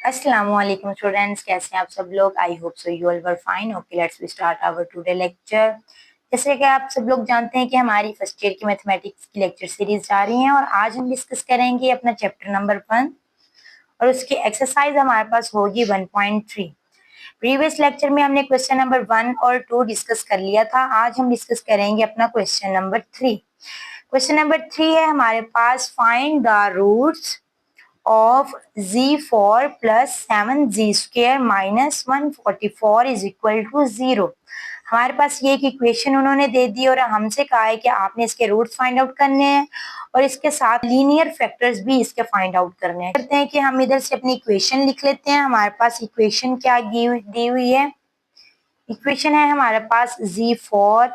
Assalamualaikum students, कैसे हैं आप सब लोग। I hope so you all were fine. Okay, let's we start our today lecture. जैसे कि आप सब लोग जानते हैं कि हमारी फर्स्ट ईयर की मैथमेटिक्स की लेक्चर सीरीज जा रही है और आज हम डिस्कस करेंगे अपना चैप्टर नंबर 1 और उसकी एक्सरसाइज हमारे पास होगी 1.3। प्रीवियस लेक्चर में हमने क्वेश्चन नंबर 1 और 2 डिस्कस कर लिया था। आज हम डिस्कस करेंगे अपना क्वेश्चन नंबर 3। क्वेश्चन नंबर 3 है हमारे पास, find the roots of z4 plus 7z square minus 144 is equal to 0। हमारे पास ये एक इक्वेशन उन्होंने दे दी और हमसे कहा है कि आपने इसके रूट्स फाइंड आउट करने हैं और इसके साथ लीनियर फैक्टर्स भी इसके फाइंड आउट करने हैं। करते हैं कि हम इधर से अपनी इक्वेशन लिख लेते हैं। हमारे पास इक्वेशन क्या दी हुई है। इक्वेशन है हमारे पास z4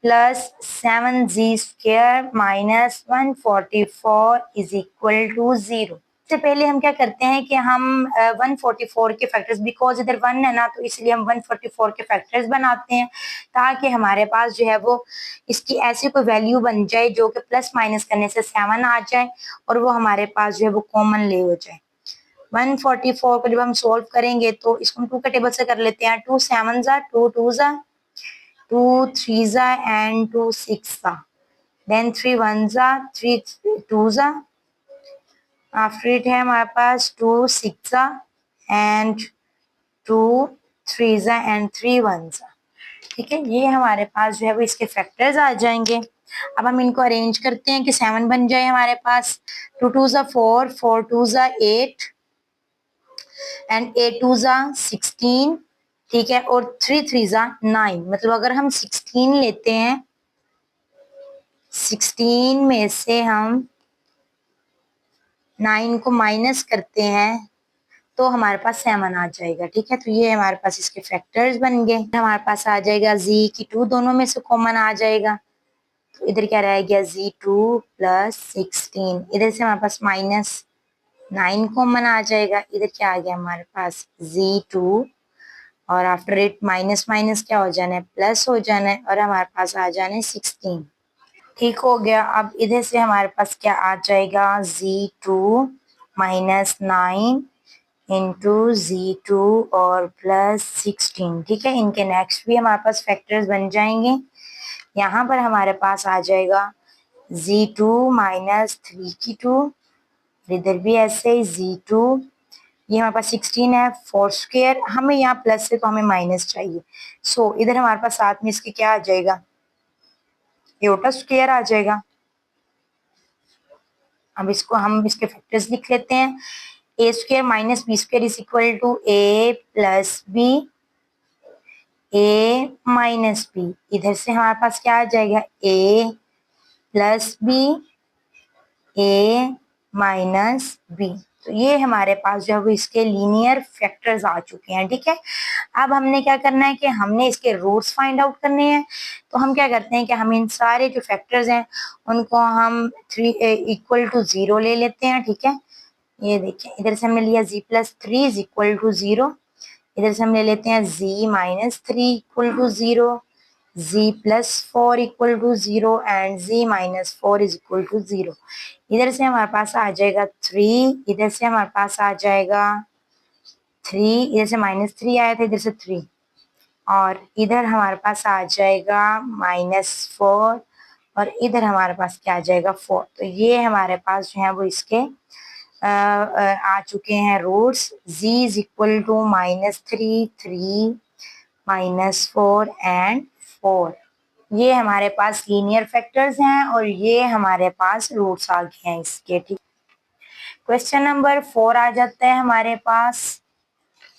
plus 7z square minus 144 is equal to 0। सबसे पहले हम क्या करते हैं कि हम 144 के फैक्टर्स, बिकॉज इधर 1 है ना, तो इसलिए हम 144 के फैक्टर्स बनाते हैं ताकि हमारे पास जो है वो इसकी ऐसी कोई वैल्यू बन जाए जो कि प्लस माइनस करने से 7 आ जाए और वो हमारे पास जो है वो कॉमन ले हो जाए। 144 को जब हम सोल्व करेंगे तो इसको हम 2 के टेबल से कर लेते हैं। 2 7 जा, 2 2 जा, 2 3 जा एंड 2 6 जा, देन 3 1 जा, 3 2 जा, आफ्टर इट है हमारे पास 2 6 जा एंड 2 3 जा एंड 3 1 जा। ठीक है, ये हमारे पास जो है वो इसके फैक्टर्स आ जाएंगे। अब हम इनको अरेंज करते हैं कि 7 बन जाए हमारे पास। 2 2 जा 4, 4 2 जा 8 एंड 8 2 जा 16। ठीक है, और 3 3 जा 9। मतलब अगर हम 16 लेते हैं, 16 में से हम 9 को माइनस करते हैं तो हमारे पास 7 आ जाएगा। ठीक है, तो ये हमारे पास इसके फैक्टर्स बन गए। हमारे पास आ जाएगा z की 2 दोनों में से कॉमन आ जाएगा, तो इधर क्या रह गया z2 प्लस 16। इधर से हमारे पास माइनस 9 कॉमन आ जाएगा। इधर क्या आ गया हमारे पास z2 और आफ्टर इट माइनस माइनस क्या हो जाना है, प्लस हो जाना है और हमारे पास आ जाना है 16। ठीक हो गया। अब इधर से हमारे पास क्या आ जाएगा, z2 माइनस 9 इंटू z2 और प्लस 16। ठीक है, इनके नेक्स्ट भी हमारे पास फैक्टर्स बन जाएंगे। यहाँ पर हमारे पास आ जाएगा z2 माइनस 3 की 2, इधर भी ऐसे ही z2, ये हमारे पास 16 है 4 स्क्वायर, हमें यहाँ प्लस है तो हमें माइनस चाहिए। सो इधर हमारे पास साथ में इसके क्या आ जाएगा, एटा स्क्वायर आ जाएगा। अब इसको हम इसके फैक्टर्स लिख लेते हैं। A square minus B square is equal to A plus B, A minus B. इधर से हमारे पास क्या आ जाएगा, A plus B, A minus B. तो ये हमारे पास जो है वो इसके लीनियर फैक्टर्स आ चुके हैं। ठीक है, अब हमने क्या करना है कि हमने इसके रूट्स फाइंड आउट करने हैं। तो हम क्या करते हैं कि हम इन सारे जो फैक्टर्स हैं उनको हम 3 इक्वल टू 0 ले लेते हैं। ठीक है, ये देखिए इधर से हमने लिया z plus 3 is equal to 0, इधर से हम ले लेते हैं z minus 3 equal to 0, z plus 4 equal to 0 and z minus 4 is equal to 0। इधर से हमारे पास आ जाएगा 3, इधर से हमारे पास आ जाएगा 3, इधर से माइनस 3 आया था, इधर से 3 और इधर हमारे पास आ जाएगा माइनस 4 और इधर हमारे पास क्या आ जाएगा 4। तो ये हमारे पास जो है वो इसके आ चुके हैं roots. z is equal to minus 3, 3, minus 4 and 4। ये हमारे पास लीनियर फैक्टर्स हैं और ये हमारे पास रूट्स आ गए हैं इसके। ठीक, क्वेश्चन नंबर 4 आ जाता है हमारे पास।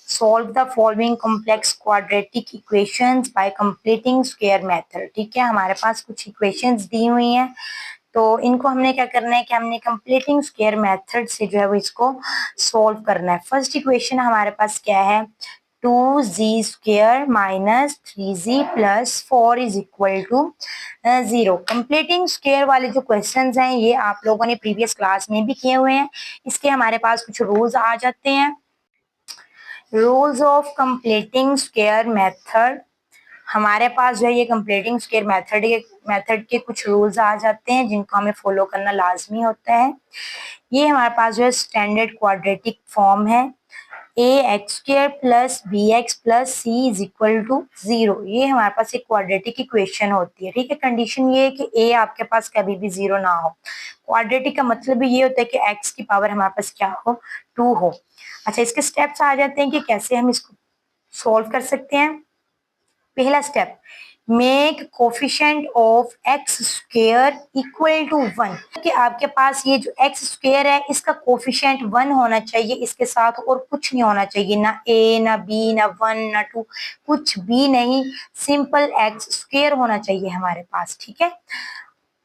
Solve the following complex quadratic equations by completing square method. ठीक है, हमारे पास कुछ इक्वेशंस दी हुई हैं तो इनको हमने क्या करना है कि हमने कंप्लीटिंग स्क्वायर मेथड से जो है वो इसको सॉल्व करना है। फर्स्ट इक्वेशन हमारे पास क्या है, 2z square minus 3z plus 4 is equal to 0। Completing square वाले जो क्वेश्चंस हैं ये आप लोगों ने प्रीवियस क्लास में भी किए हुए हैं। इसके हमारे पास कुछ रूल्स आ जाते हैं। Rules of completing square method, हमारे पास जो है ये कंप्लीटिंग स्क्वायर मेथड के कुछ रूल्स आ जाते हैं जिनको हमें फॉलो करना लाजमी होता है। ये हमारे पास जो है स्टैंडर्ड क्वाड्रेटिक फॉर्म है A X square plus B X plus C is equal to 0। ये हमारे पास एक क्वाड्रेटिक इक्वेशन होती है, ठीक है। कंडीशन ये है कि ए आपके पास कभी भी 0 ना हो। क्वाड्रेटिक का मतलब भी ये होता है कि एक्स की पावर हमारे पास क्या हो, 2 हो। अच्छा, इसके स्टेप्स आ जाते हैं कि कैसे हम इसको सॉल्व कर सकते हैं। पहला step, make coefficient of x square equal to 1। कि आपके पास ये जो एक्स स्क्वायर है इसका कोफिशिएंट 1 होना चाहिए, इसके साथ और कुछ नहीं होना चाहिए, ना ए ना बी ना 1 ना 2, कुछ भी नहीं, सिंपल एक्स स्क्वायर होना चाहिए हमारे पास, ठीक है।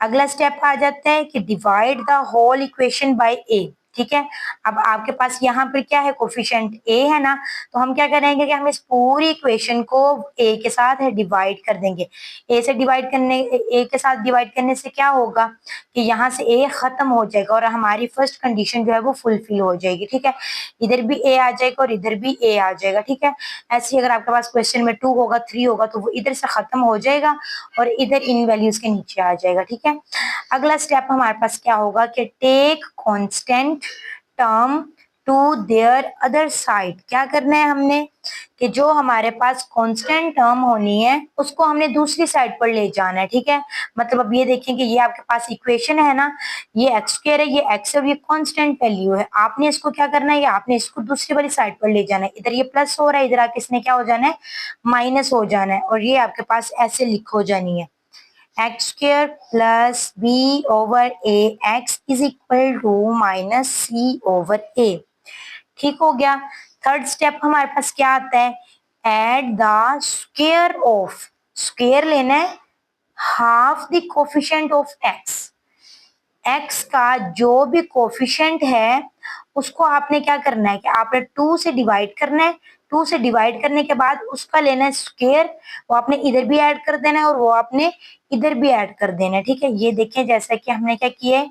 अगला स्टेप आ जाता है कि divide the whole equation by A, ठीक है। अब आपके पास यहाँ पर क्या है, कोफिशिएंट ए है ना, तो हम क्या करेंगे कि हम इस पूरी इक्वेशन को ए के साथ है डिवाइड कर देंगे। ए से डिवाइड करने, ए के साथ डिवाइड करने से क्या होगा कि यहाँ से ए खत्म हो जाएगा और हमारी फर्स्ट कंडीशन जो है वो फुलफिल हो जाएगी, ठीक है। इधर भी ए आ जाएगा और इधर भी ए आ जाएगा, ठीक है। ऐसे ही अगर आपके पास क्वेश्चन में 2 होगा 3 होगा तो वो इधर से खत्म हो जाएगा और इधर इन वैल्यूज के नीचे आ जाएगा, ठीक है। अगला स्टेप हमारे पास क्या होगा कि take constant term to their other side. क्या करना है हमने कि जो हमारे पास कांस्टेंट टर्म होनी है उसको हमने दूसरी साइड पर ले जाना है, ठीक है। मतलब अब ये देखें कि ये आपके पास इक्वेशन है ना, ये एक्स स्क्वायर है, ये एक्स और ये कांस्टेंट वैल्यू है। आपने इसको क्या करना है, आपने इसको दूसरी वाली साइड पर ले जाना है। इधर ये प्लस हो रहा है, इधर आके इसने क्या हो जाना है, माइनस हो जाना है, और ये आपके पास ऐसे लिख हो जानी है, X square plus B over A X is equal to minus C over A. ठीक हो गया। थर्ड स्टेप हमारे पास क्या आता है, add the square of, square लेना है half the coefficient of x. X का जो भी कोफिशिएंट है उसको आपने क्या करना है कि आपने 2 से डिवाइड करना है। 2 से डिवाइड करने के बाद उसका लेना है स्क्वायर, वो आपने इधर भी ऐड कर देना है और वो आपने इधर भी ऐड कर देना है, ठीक है। ये देखें जैसा कि हमने क्या किया है,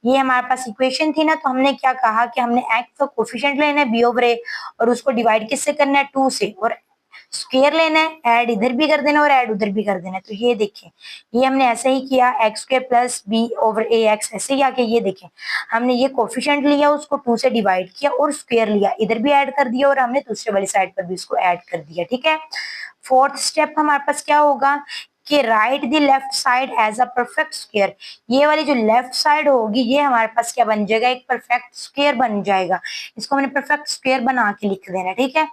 ये हमारे पास इक्वेशन थी ना, तो हमने क्या कहा कि हमने एक्स का कोफिशिएंट लेना है बी ओवर ए और उसको डिवाइड किससे करना है, 2 से, और स्क्वायर लेना है, ऐड इधर भी कर देना और ऐड उधर भी कर देना। तो ये देखें, ये हमने ऐसे ही किया, X square plus B over A X, ऐसे ही आके ये देखें हमने ये कोफिशिएंट लिया, उसको 2 से डिवाइड किया और स्क्वायर लिया, इधर भी ऐड कर दिया और हमने दूसरे वाली साइड पर भी इसको ऐड कर दिया, ठीक है। फोर्थ स्टेप हमारे पास क्या होगा कि write the left side as a perfect square. ये वाली जो लेफ्ट साइड होगी ये हमारे पास क्या बन जाएगा, एक परफेक्ट स्क्वायर बन जाएगा। इसको हमने परफेक्ट स्क्वायर बना के लिख देना, ठीक है।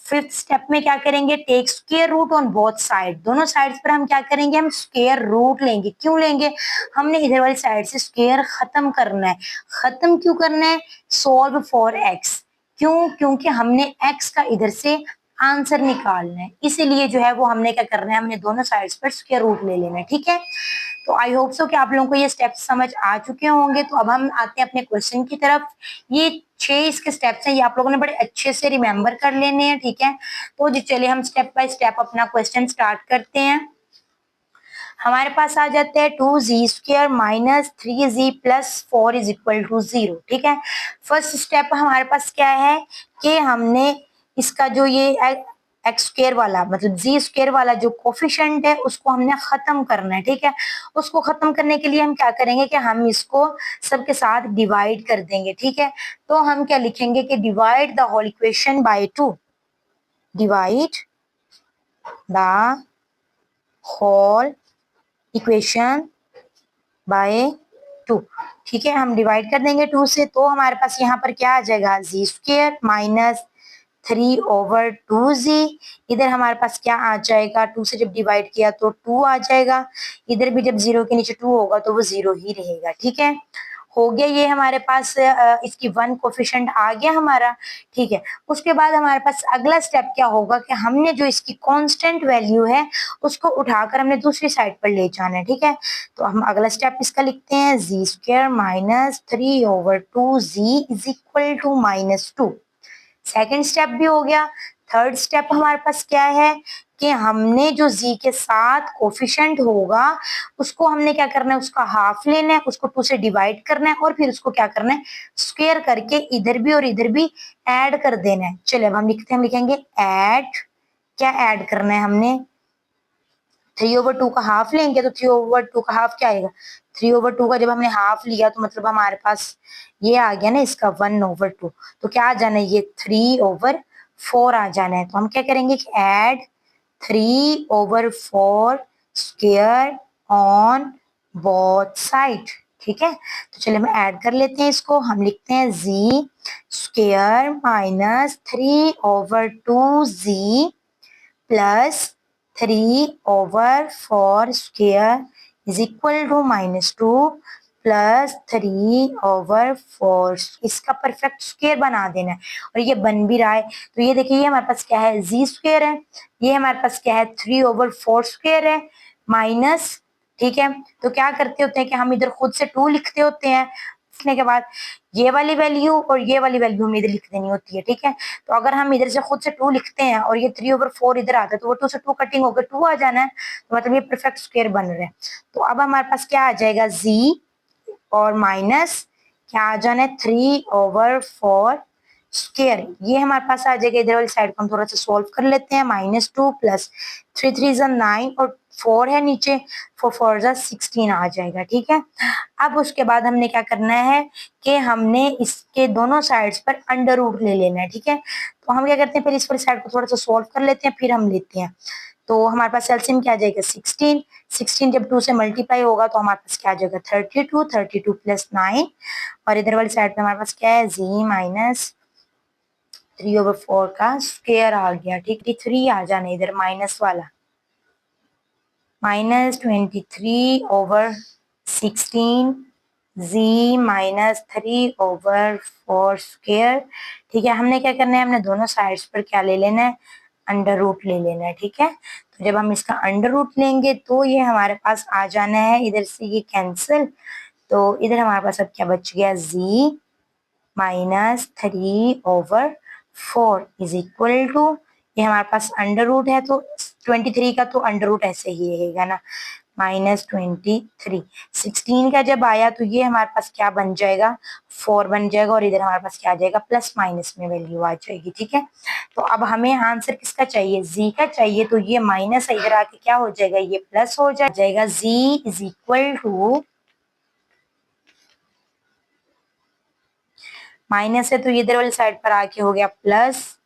फिफ्थ स्टेप में क्या करेंगे, take square root on both side. दोनों साइड्स पर हम क्या करेंगे, हम स्क्वायर रूट लेंगे। क्यों लेंगे, हमने इधर वाली साइड से स्क्वायर खत्म करना है। खत्म क्यों करना है, सोल्व फॉर एक्स। क्यों, क्योंकि हमने एक्स का इधर से आंसर निकालना है, इसीलिए जो है वो हमने क्या करना है, हमने दोनों साइड्स पर स्क्वायर रूट ले लेना है, ठीक है। तो आई होप सो कि आप लोगों को ये स्टेप्स समझ आ चुके होंगे। तो अब हम आते हैं अपने क्वेश्चन की तरफ। ये 6 इसके स्टेप्स हैं, ये आप लोगों ने बड़े अच्छे से रिमेम्बर कर लेने हैं, ठीक है। तो जी चलिए हम स्टेप बाय स्टेप अपना क्वेश्चन स्टार्ट करते हैं। हमारे पास आ जाते हैं 2z² minus 3z plus 4 is equal to 0, ठीक है। फर्स्ट स्टेप हमारे पास क्या है कि हमने इसका जो ये एक्स स्क्वायर वाला मतलब जी स्क्वायर वाला जो कोफिशिएंट है उसको हमने खत्म करना है, ठीक है। उसको खत्म करने के लिए हम क्या करेंगे कि हम इसको सबके साथ डिवाइड कर देंगे, ठीक है। तो हम क्या लिखेंगे कि divide the whole equation by 2, divide the whole equation by 2, ठीक है। हम डिवाइड कर देंगे 2 से, तो हमारे पास यहाँ पर क्या आ जाएगा, जी स्क्वायर माइनस 3 ओवर 2z। इधर हमारे पास क्या आ जाएगा, 2 से जब डिवाइड किया तो 2 आ जाएगा, इधर भी जब 0 के नीचे 2 होगा तो वो 0 ही रहेगा, ठीक है। हो गया ये हमारे पास इसकी 1 कोफिशिएंट आ गया हमारा, ठीक है। उसके बाद हमारे पास अगला स्टेप क्या होगा कि हमने जो इसकी कांस्टेंट वैल्यू है उसको उठाकर हमने दूसरी साइड पर ले जाना है, ठीक है। तो हम अगला स्टेप इसका लिखते हैं, Z square minus 3 over 2z is equal to -2। Second step भी हो गया। थर्ड स्टेप हमारे पास क्या है कि हमने जो z के साथ कोफिशिएंट होगा उसको हमने क्या करना है, उसका हाफ लेना है, उसको 2 से डिवाइड करना है और फिर उसको क्या करना है, स्क्वायर करके इधर भी और इधर भी ऐड कर देना है। चलिए अब हम लिखते हैं, हम लिखेंगे ऐड, क्या ऐड करना है हमने, 3/2 का हाफ लेंगे तो 3/2 का हाफ क्या आएगा, 3/2 का जब हमने हाफ लिया तो मतलब हमारे पास ये आ गया ना इसका 1/2। तो क्या आ जाना है, ये 3/4 आ जाना है। तो हम क्या करेंगे कि add 3/4 square on both side. ठीक है, तो चलिए हम ऐड कर लेते हैं इसको। हम लिखते हैं z square minus 3/2 z plus 3/4 square is equal to -2 plus 3/4। इसका परफेक्ट स्क्वायर बना देना है और ये बन भी रहा है। तो ये देखिए ये हमारे पास क्या है, जी स्क्वायर है, ये हमारे पास क्या है 3/4 स्क्वायर है माइनस। ठीक है, तो क्या करते होते हैं कि हम इधर खुद से 2 लिखते होते हैं, लिखने के बाद ये वाली वैल्यू और ये वाली वैल्यू हमें इधर लिख देनी होती है। ठीक है, तो अगर हम इधर से खुद से 2 लिखते हैं और ये 3/4 इधर आता है तो वो 2 से 2 कटिंग होकर 2 आ जाना है, तो मतलब ये परफेक्ट स्क्वायर बन रहा है। तो अब हमारे पास क्या आ जाएगा, z और माइनस क्या आ जाना है 3/4 स्क्वायर। ये हमारे पास आ जाएगा, इधर वाली साइड को हम थोड़ा सा सोल्व कर लेते हैं। -2 प्लस 3 3 9 और 4 है नीचे, 4 4 16 आ जाएगा। ठीक है, अब उसके बाद हमने क्या करना है कि हमने इसके दोनों साइड्स पर अंडर रूट ले लेना है। ठीक है, तो हम क्या करते हैं, पहले इस वाली साइड को थोड़ा सा सोल्व कर लेते हैं, फिर हम लेते हैं। तो हमारे पास एलसीएम क्या आ जाएगा 16, 16 जब 2 से मल्टीप्लाई होगा तो हमारे पास क्या आ जाएगा 32, 32 प्लस 9 और इधर वाली साइड पे हमारे पास क्या है z माइनस 3/4 का स्क्वायर आ गया। ठीक है, 3 आ जाना इधर माइनस वाला, -23/16 z -3/4 स्क्वायर। ठीक है, हमने क्या करना है, हमने दोनों साइड्स पर क्या ले लेना है, अंडर रूट ले लेना है। ठीक है, तो जब हम इसका अंडर रूट लेंगे तो ये हमारे पास आ जाना है, इधर से ये कैंसिल, तो इधर हमारे पास अब क्या बच गया, z -3/4 इज इक्वल टू, ये हमारे पास अंडर रूट है तो 23 का तो अंडर रूट ऐसे ही रहेगा ना, -23। 16 का जब आया तो ये हमारे पास क्या बन जाएगा, 4 बन जाएगा और इधर हमारे पास क्या आ जाएगा, प्लस माइनस में वैल्यू आ जाएगी। ठीक है, तो अब हमें आंसर किसका चाहिए, z का चाहिए, तो ये माइनस इधर आके क्या हो जाएगा, ये प्लस हो जाएगा। z इज इक्वल टू, माइनस है तो इधर वाली साइड पर आके हो गया plus,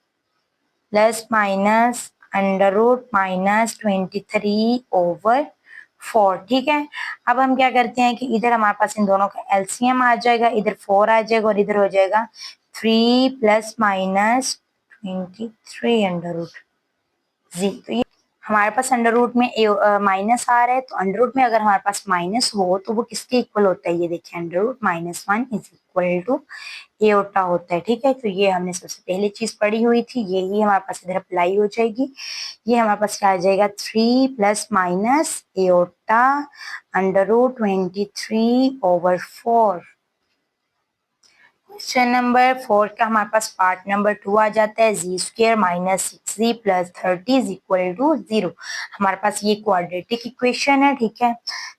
plus minus under root -23/4। ठीक है, अब हम क्या करते हैं कि इधर हमारे पास इन दोनों का एलसीएम आ जाएगा, इधर 4 आ जाएगा और इधर हो जाएगा 3 प्लस माइनस 23 अंडर रूट जी। तो ये हमारे पास अंडर रूट में माइनस आ रहा है, तो अंडर रूट में अगर हमारे पास माइनस हो तो वो किसके इक्वल होता है, ये देखिए under root -1 is equal to iota होता है। ठीक है, तो ये हमने सबसे पहले चीज पढ़ी हुई थी, यही हमारे पास इधर अप्लाई हो जाएगी। ये हमारे पास क्या आ जाएगा, 3 plus minus iota under root 23/4। Question number 4 का हमारे पास पार्ट नंबर 2 आ जाता है, Z square -6z plus 30 is equal to 0। हमारे पास ये क्वाड्रेटिक इक्वेशन है। ठीक है,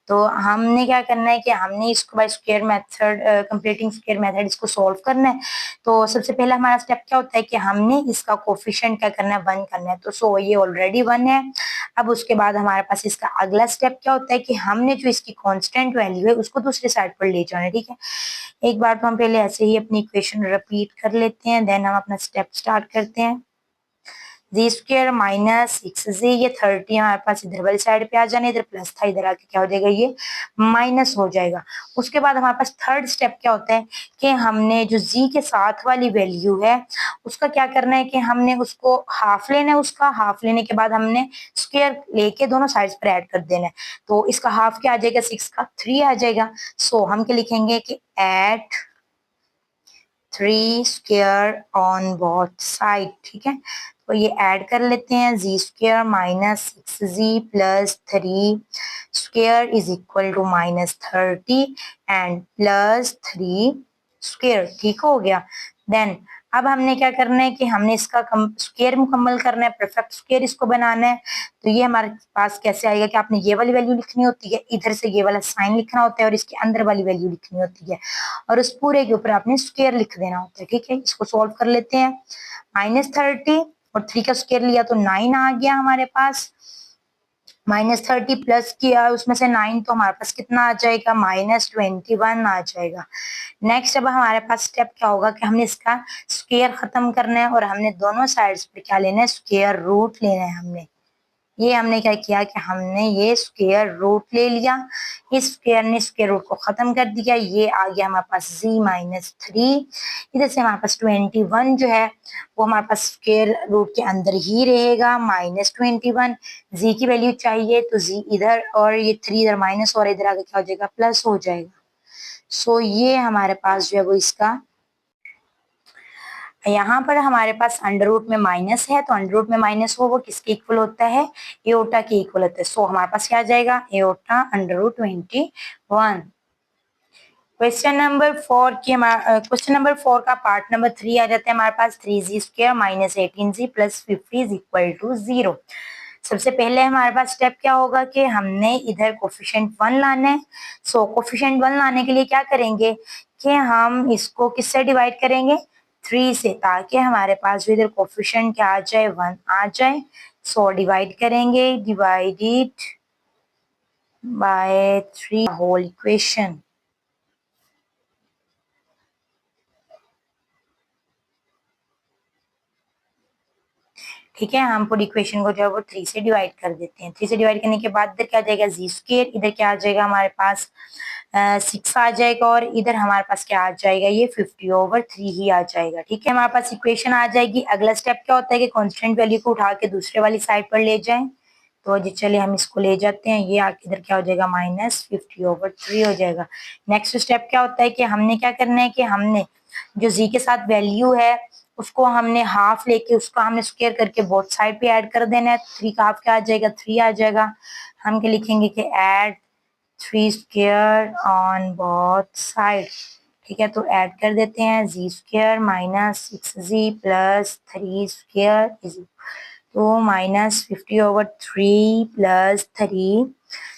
तो हमने क्या करना है कि हमने इसको bye square method, completing square method इसको सॉल्व करना है। तो सबसे पहला हमारा स्टेप क्या होता है कि हमने इसका कोफिशिएंट क्या करना है, 1 करना है। तो सो ये ऑलरेडी 1 है। अब उसके बाद हमारे पास इसका अगला स्टेप क्या होता है कि हमने जो इसकी कांस्टेंट वैल्यू है उसको दूसरी साइड पर ले जाना है। ठीक है, एक बार तो हम पहले ऐसे ही अपनी इक्वेशन रिपीट कर लेते हैं, देन हम अपना स्टेप स्टार्ट करते हैं। जी स्क्वायर -6z, ये 30 हमारे पास इधर वाली साइड पे आ जाना, इधर प्लस था, इधर आके क्या हो जाएगा, ये माइनस हो जाएगा। उसके बाद हमारे पास थर्ड स्टेप क्या होता है कि हमने जो z के साथ वाली वैल्यू है उसका क्या करना है कि हमने उसको हाफ लेना है, उसका हाफ लेने के बाद हमने स्क्वायर लेके दोनों साइड्स पर ऐड कर देना है। तो इसका हाफ क्या आ जाएगा, 6 का 3 आ जाएगा। सो हम क्या लिखेंगे कि add 3 square on both side. ठीक है, तो ये ऐड कर लेते हैं, Z square -6z plus 3 square is equal to -30 and plus 3 square. ठीक हो गया। देन अब हमने क्या करना है कि हमने इसका स्क्वायर मुकम्मल करना है, परफेक्ट स्क्वायर इसको बनाना है। तो ये हमारे पास कैसे आएगा कि आपने ये वाली वैल्यू लिखनी होती है, इधर से ये वाला साइन लिखना होता है और इसके अंदर वाली वैल्यू लिखनी होती है और उस पूरे के ऊपर आपने स्क्वायर लिख देना होता है। ठीक है, इसको सॉल्व कर लेते हैं। -30 और 3 का स्क्वायर लिया तो 9 आ गया हमारे पास, -30 प्लस किया उसमें से 9 तो हमारे पास कितना आ जाएगा, -21 आ जाएगा। नेक्स्ट अब हमारे पास स्टेप क्या होगा कि हमने इसका स्क्वायर खत्म करना है और हमने दोनों साइड्स पे क्या लेना है, स्क्वायर रूट लेना है हमने। ये हमने क्या किया कि हमने ये स्क्वायर रूट ले लिया, इस स्क्वायर ने स्क्वायर रूट को खत्म कर दिया, ये आ गया हमारे पास z-3। इधर से हमारे पास 21 जो है वो हमारे पास स्क्वायर रूट के अंदर ही रहेगा, -21। z की वैल्यू चाहिए तो z इधर और ये 3 इधर माइनस और इधर आगे क्या हो जाएगा, प्लस हो जाएगा। सो ये हमारे पास जो है वो इसका, यहाँ पर हमारे पास अंडर रूट में माइनस है तो अंडर रूट में माइनस हो वो किसके इक्वल होता है, एओटा के इक्वल होता है। सो हमारे पास क्या आ जाएगा, iota under root 21। Question number 4 की क्वेश्चन नंबर 4 का पार्ट नंबर 3 आ जाता है हमारे पास, 3z square minus 18z plus 50 is equal to 0। सबसे पहले हमारे पास स्टेप क्या होगा कि हमने इधर कोफिशिएंट 1 लाना है। सो कोफिशिएंट 1 लाने के लिए क्या करेंगे कि हम इसको किससे डिवाइड करेंगे, 3 से, ताकि हमारे पास जो इधर कोफिशिएंट क्या आ जाए, 1 आ जाए। सो डिवाइड करेंगे, डिवाइडेड बाय 3 होल इक्वेशन। ठीक है, हम पूरी इक्वेशन को जो है वो 3 से डिवाइड कर देते हैं। 3 से डिवाइड करने के बाद इधर क्या आ जाएगा, जी स्क्वायर, इधर क्या आ जाएगा हमारे पास 6 आ जाएगा और इधर हमारे पास क्या आ जाएगा, ये 50/3 ही आ जाएगा। ठीक है, हमारे पास इक्वेशन आ जाएगी। अगला स्टेप क्या होता है कि कांस्टेंट वैल्यू को उठा के दूसरे वाली साइड पर ले जाएं। तो जी चलिए हम इसको ले जाते हैं, ये आके इधर क्या हो जाएगा, -50/3 हो जाएगा। नेक्स्ट स्टेप क्या होता है कि हमने क्या करना है कि हमने जो जी के साथ वैल्यू है उसको हमने हाफ लेके उसका हमने स्क्वायर करके बोथ साइड पे ऐड कर देना है। 3 का हाफ क्या आ जाएगा, 3 आ जाएगा। हम क्या लिखेंगे कि add 3 square on both side. ठीक है, तो ऐड कर देते हैं, Z square minus 6z plus 3 square is to -50/3 plus 3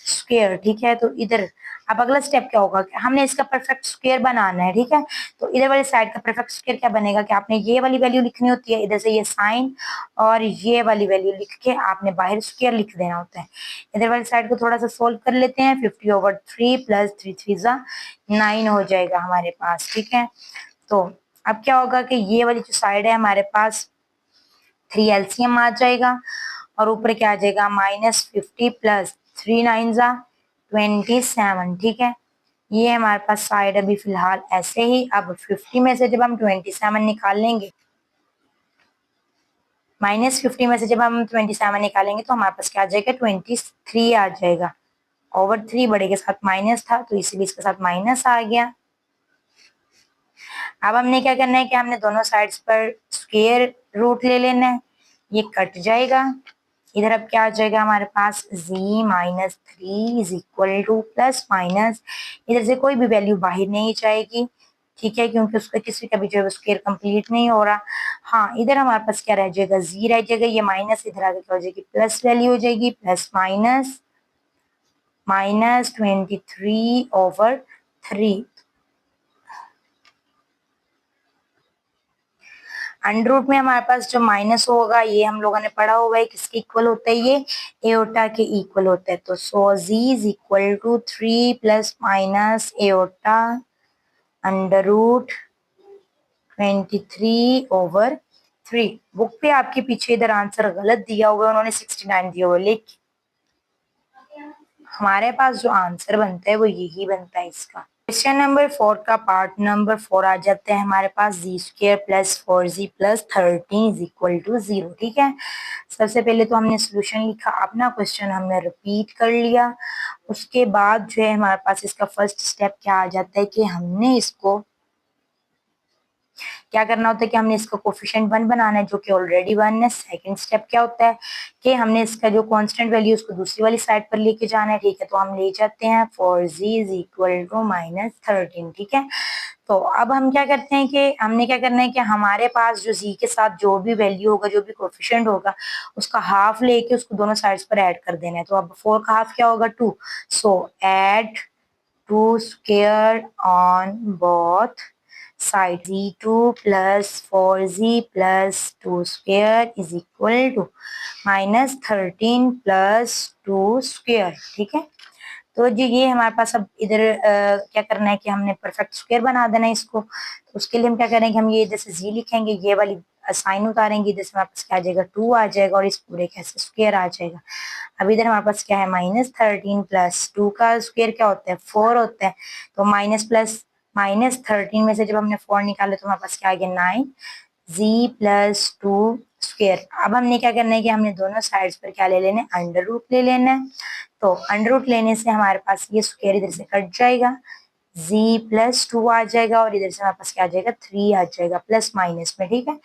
square. ठीक है, तो इधर अब अगला स्टेप क्या होगा कि हमने इसका परफेक्ट स्क्वायर बनाना है। ठीक है, तो इधर वाली साइड का परफेक्ट स्क्वायर क्या बनेगा कि आपने ये वाली वैल्यू लिखनी होती है, इधर से ये साइन और ये वाली वैल्यू लिख के आपने बाहर स्क्वायर लिख देना होता है। इधर वाली साइड को थोड़ा सा सोल्व कर लेते हैं, 50/3 प्लस 3 3 9 हो जाएगा हमारे पास। ठीक है, तो अब क्या होगा कि ये वाली जो साइड है हमारे पास 3 एलसीएम आ जाएगा और ऊपर क्या आ जाएगा, -50 प्लस 3 9 27। ठीक है, ये हमारे पास साइड अभी फिलहाल ऐसे ही। अब 50 में से जब हम 27 निकाल लेंगे, -50 में से जब हम 27 निकालेंगे तो हमारे पास क्या आ जाएगा, 23 आ जाएगा। ओवर 3 बड़े के साथ माइनस था तो इसीलिए इसके साथ माइनस आ गया। अब हमने क्या करना है कि हमने दोनों साइड्स पर स्क्वायर रूट ले लेना है, ये कट जाएगा। इधर अब क्या आ जाएगा हमारे पास, z-3 is equal to plus minus, इधर से कोई भी वैल्यू बाहर नहीं जाएगी। ठीक है, क्योंकि उसका किसी का भी जो है स्क्वायर कंप्लीट नहीं हो रहा। हाँ, इधर हमारे पास क्या रह जाएगा, z रह जाएगा, ये माइनस इधर आगे क्या हो जाएगी, प्लस वैल्यू हो जाएगी, प्लस माइनस -23/3। अंडर रूट में हमारे पास जो माइनस होगा ये हम लोगों ने पढ़ा हुआ है किसके इक्वल होता है, ये एओटा के इक्वल होता है। तो so Z is equal to 3 plus minus iota under root 23/3। Book पे आपके पीछे इधर आंसर गलत दिया हुआ है, उन्होंने 69 दिया हुआ है, लेकिन हमारे पास जो आंसर बनता है वो यही बनता है इसका। क्वेश्चन नंबर 4 का पार्ट नंबर 4 आ जाता है हमारे पास, Z square plus 4z plus 13 is equal to 0। ठीक है, सबसे पहले तो हमने सोल्यूशन लिखा, अपना क्वेश्चन हमने रिपीट कर लिया। उसके बाद जो है हमारे पास इसका फर्स्ट स्टेप क्या आ जाता है कि हमने इसको क्या करना होता है कि हमने इसका कोफिशिएंट 1 बनाना है जो कि ऑलरेडी 1 है। सेकंड स्टेप क्या होता है कि हमने इसका जो कांस्टेंट वैल्यू उसको दूसरी वाली साइड पर लेके जाना है। ठीक है, तो हम ले जाते हैं 4z इज इक्वल टू -13। ठीक है, तो अब हम क्या करते हैं कि हमने क्या करना है कि हमारे पास जो z के साथ जो भी वैल्यू होगा, जो भी कोफिशिएंट होगा, उसका हाफ लेके उसको दोनों साइड्स पर ऐड कर देना है। तो अब 4 का हाफ क्या होगा, 2। So add 2 square on both side z2 plus 4z plus 2 square is equal to -13 plus 2 square. ठीक है, तो जी ये हमारे पास अब इधर क्या करना है कि हमने परफेक्ट स्क्वायर बना देना है इसको। तो उसके लिए हम क्या करेंगे, हम ये इधर से जी लिखेंगे, ये वाली साइन उतारेंगे, इधर से हमारे पास क्या आ जाएगा 2 आ जाएगा और इस पूरे का ऐसे स्क्वायर आ जाएगा। अब इधर हमारे पास क्या है -13 प्लस 2 का स्क्वायर क्या होता है 4 होता है। तो माइनस प्लस -13 में से जब हमने 4 निकाला तो हमारे पास क्या आ गया 9 z प्लस 2 स्क्वायर। अब हमने क्या करना है कि हमने दोनों साइड्स पर क्या ले लेना है अंडर रूट ले लेना है। तो अंडर रूट लेने से हमारे पास ये स्क्वायर इधर से कट जाएगा, z प्लस 2 आ जाएगा और इधर से हमारे पास क्या आ जाएगा 3 आ जाएगा प्लस माइनस में। ठीक है,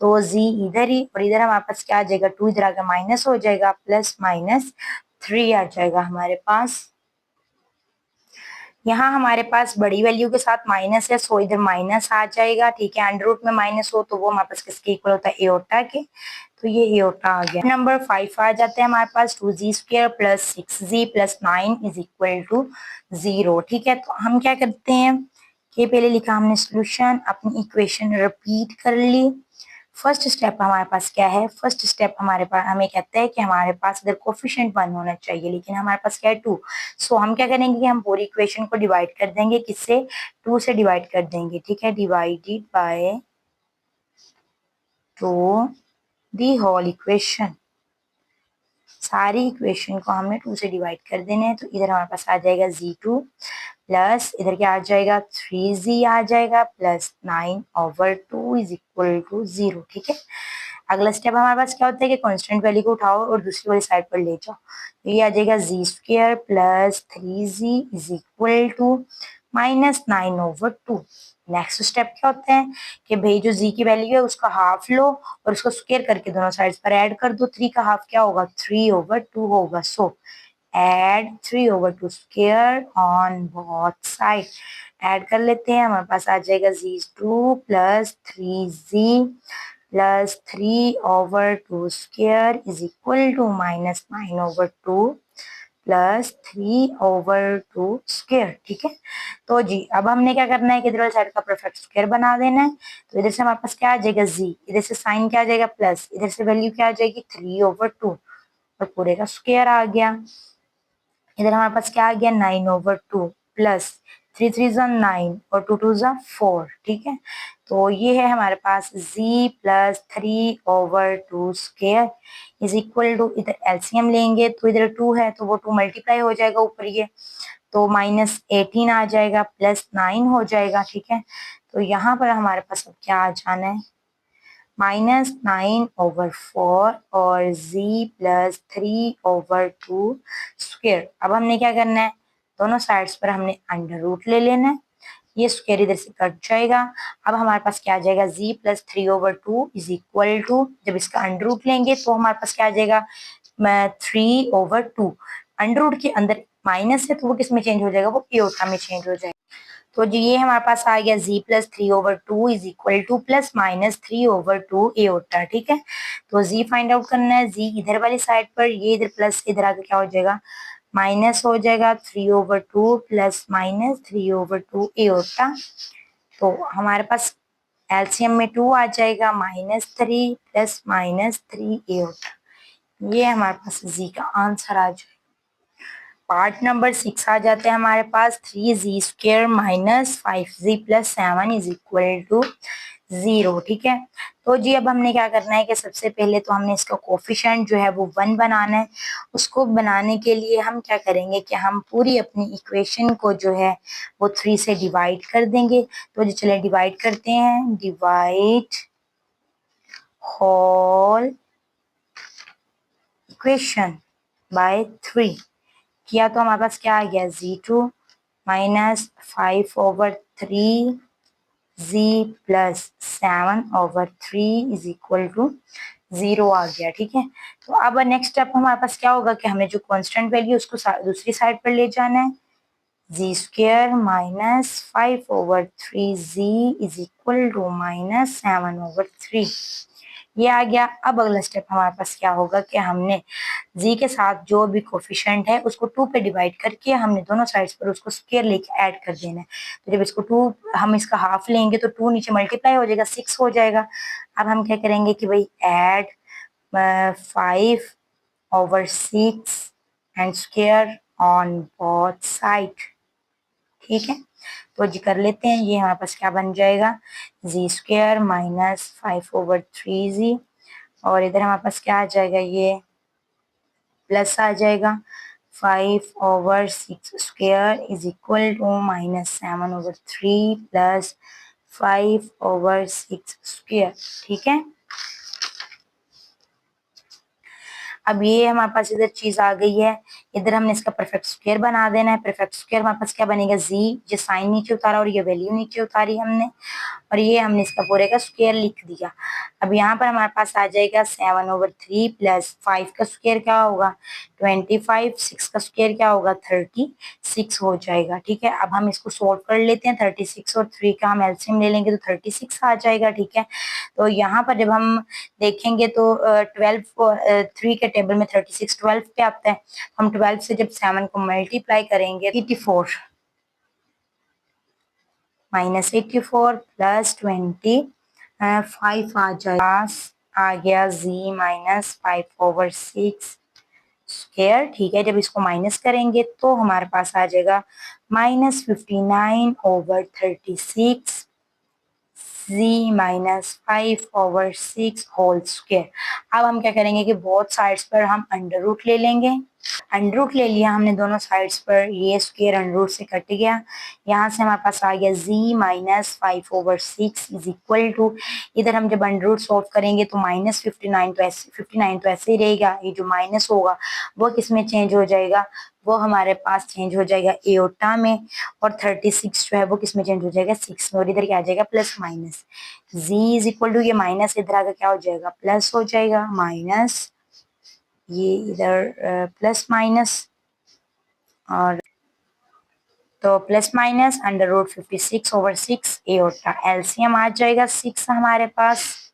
तो z इधर ही और इधर हमारे पास क्या आ जाएगा 2 इधर आकर माइनस हो जाएगा प्लस माइनस 3 आ जाएगा हमारे पास। यहाँ हमारे पास बड़ी वैल्यू के साथ माइनस है, सो इधर माइनस आ जाएगा। ठीक है, अंडर रूट में माइनस हो तो वो हमारे पास किसके इक्वल होता है एओटा के, तो ये एओटा आ गया। नंबर 5 आ जाते हैं हमारे पास 2z square plus 6z plus 9 is equal to 0। ठीक है, तो हम क्या करते हैं कि पहले लिखा हमने सोल्यूशन, अपनी इक्वेशन रिपीट कर ली। फर्स्ट स्टेप हमारे पास क्या है, फर्स्ट स्टेप हमारे पास हमें कहता है कि हमारे पास इधर कोफिशिएंट 1 होना चाहिए, लेकिन हमारे पास क्या है 2। सो हम क्या करेंगे कि हम पूरी इक्वेशन को डिवाइड कर देंगे, किससे 2 से डिवाइड कर देंगे। ठीक है, divided by 2 the whole equation, सारी इक्वेशन को हमने 2 से डिवाइड कर देना है। तो इधर हमारे पास आ जाएगा z2 प्लस इधर क्या आ जाएगा 3z आ जाएगा प्लस 9/2 इज इक्वल टू 0। ठीक है, अगला स्टेप हमारे पास क्या होता है कि कांस्टेंट वैल्यू को उठाओ और दूसरी वाली साइड पर ले जाओ। तो ये आ जाएगा z square plus 3z is equal to -9/2। Next step क्या होता है कि भाई जो z की वैल्यू है उसका हाफ लो और उसको स्क्वायर करके दोनों साइड्स पर ऐड कर दो। 3 का हाफ क्या होगा 3/2 होगा। So add 3/2 square on both side, add कर लेते हैं। हमारे पास आ जाएगा z2 plus 3z plus 3/2 square is equal to -9/2 plus 3/2 square. ठीक है, तो जी अब हमने क्या करना है कि इधर वाली साइड का परफेक्ट स्क्वायर बना देना है। तो इधर से हमारे पास क्या आ जाएगा z, इधर से साइन क्या आ जाएगा प्लस, इधर से वैल्यू क्या आ जाएगी 3/2 और पूरे का स्क्वायर आ गया। इधर हमारे पास क्या आ गया 9/2 प्लस 3 3 ज़ा 9 और 2 2 ज़ा 4। ठीक है, तो ये है हमारे पास z plus 3/2 square is equal to, इधर एलसीएम लेंगे तो इधर 2 है तो वो 2 मल्टीप्लाई हो जाएगा ऊपर, ये तो -18 आ जाएगा प्लस 9 हो जाएगा। ठीक है, तो यहाँ पर हमारे पास अब क्या आ जाना है -9/4 और z प्लस 3/2 स्क्वायर। अब हमने क्या करना है दोनों साइड्स पर हमने अंडर रूट ले लेना है, ये स्क्वायर इधर से कट जाएगा। अब हमारे पास क्या आ जाएगा z plus 3/2 is equal to, जब इसका अंडर रूट लेंगे तो हमारे पास क्या आ जाएगा 3/2। अंडर रूट के अंदर माइनस है तो वो किस में चेंज हो जाएगा, वो एओटा में चेंज हो जाएगा। तो जी ये हमारे पास आ गया z plus 3/2 is equal to plus -3/2 aorta. ठीक है, तो z फाइंड आउट करना है, z इधर वाली साइड पर, ये इधर प्लस इधर आके क्या हो जाएगा माइनस हो जाएगा 3/2 प्लस -3/2 एओटा। तो हमारे पास एलसीएम में 2 आ जाएगा -3 प्लस -3 एओटा, ये हमारे पास z का आंसर आ जाएगा। पार्ट नंबर 6 आ जाते हैं हमारे पास 3z square minus 5z plus 7 is equal to 0। ठीक है, तो जी अब हमने क्या करना है कि सबसे पहले तो हमने इसका कोफिशिएंट जो है वो 1 बनाना है। उसको बनाने के लिए हम क्या करेंगे कि हम पूरी अपनी इक्वेशन को जो है वो 3 से डिवाइड कर देंगे। तो जी चले डिवाइड करते हैं, डिवाइड होल इक्वेशन बाय 3 किया तो हमारे पास क्या आ गया z2 -5/3 z plus 7/3 is equal to 0 आ गया। ठीक है, तो अब नेक्स्ट स्टेप हमारे पास क्या होगा कि हमें जो कांस्टेंट वैल्यू उसको दूसरी साइड पर ले जाना है। z square -5/3 z is equal to -7/3। ये आ गया। अब अगला स्टेप हमारे पास क्या होगा कि हमने जी के साथ जो भी कोफिशिएंट है उसको 2 पे डिवाइड करके हमने दोनों साइड्स पर उसको स्क्वायर लेके ऐड कर देना है। तो जब इसको 2 हम इसका हाफ लेंगे तो 2 नीचे मल्टीप्लाई हो जाएगा, 6 हो जाएगा। अब हम क्या करेंगे कि भाई add 5/6 and square on both side. ठीक है, तो जी कर लेते हैं। ये हमारे पास क्या बन जाएगा, जी स्क्वायर माइनस 5/3 और इधर हमारे पास क्या आ जाएगा, ये प्लस आ जाएगा। 5/6 square is equal to -7/3 plus 5/6 square. ठीक है, अब ये हमारे पास इधर चीज आ गई है। इधर हमने इसका परफेक्ट स्क्वायर बना देना है। परफेक्ट स्क्वायर हमारे पास क्या बनेगा, जी जो साइन नीचे उतारा और ये वैल्यू नीचे उतारी हमने, और ये हमने इसका पूरे का स्क्वायर लिख दिया। अब यहाँ पर हमारे पास आ जाएगा 7/3 प्लस 5 का स्क्वायर क्या होगा 25, 6 का स्क्वायर क्या होगा 36 हो जाएगा। ठीक है, अब हम इसको सोल्व कर लेते हैं। 36 और 3 का हम एलसीएम ले लेंगे तो 36 आ जाएगा। ठीक है, तो यहाँ पर जब हम देखेंगे तो 3 के टेबल में 36 12 पे आता है। हम 12 से जब 7 को मल्टीप्लाई करेंगे 84 -84 प्लस 25 आ जाएगा। आ गया जी -5/6 स्क्वायर। ठीक है, जब इसको माइनस करेंगे तो हमारे पास आ जाएगा -59/36 जी -5/6 होल स्क्वायर। अब हम क्या करेंगे कि बोथ साइड्स पर हम अंडर रूट ले लेंगे। अंडर रूट ले लिया हमने दोनों साइड्स पर, ये स्क्वायर अंडर रूट से कट गया। यहाँ से हमारे पास आ गया z -5/6 इज इक्वल टू, इधर हम जब अंडर रूट सॉल्व करेंगे तो -59 तो ऐसे ही रहेगा। ये जो माइनस होगा वो किस में चेंज हो जाएगा, वो हमारे पास चेंज हो जाएगा एओटा में, और 36 जो है वो किस में चेंज हो जाएगा 6 में, और इधर क्या आ जाएगा plus minus. z is equal to, ये माइनस इधर आकर क्या हो जाएगा प्लस हो जाएगा, माइनस ये इधर प्लस माइनस, और तो plus minus under root 56/6 iota. LCM आ जाएगा 6 हमारे पास,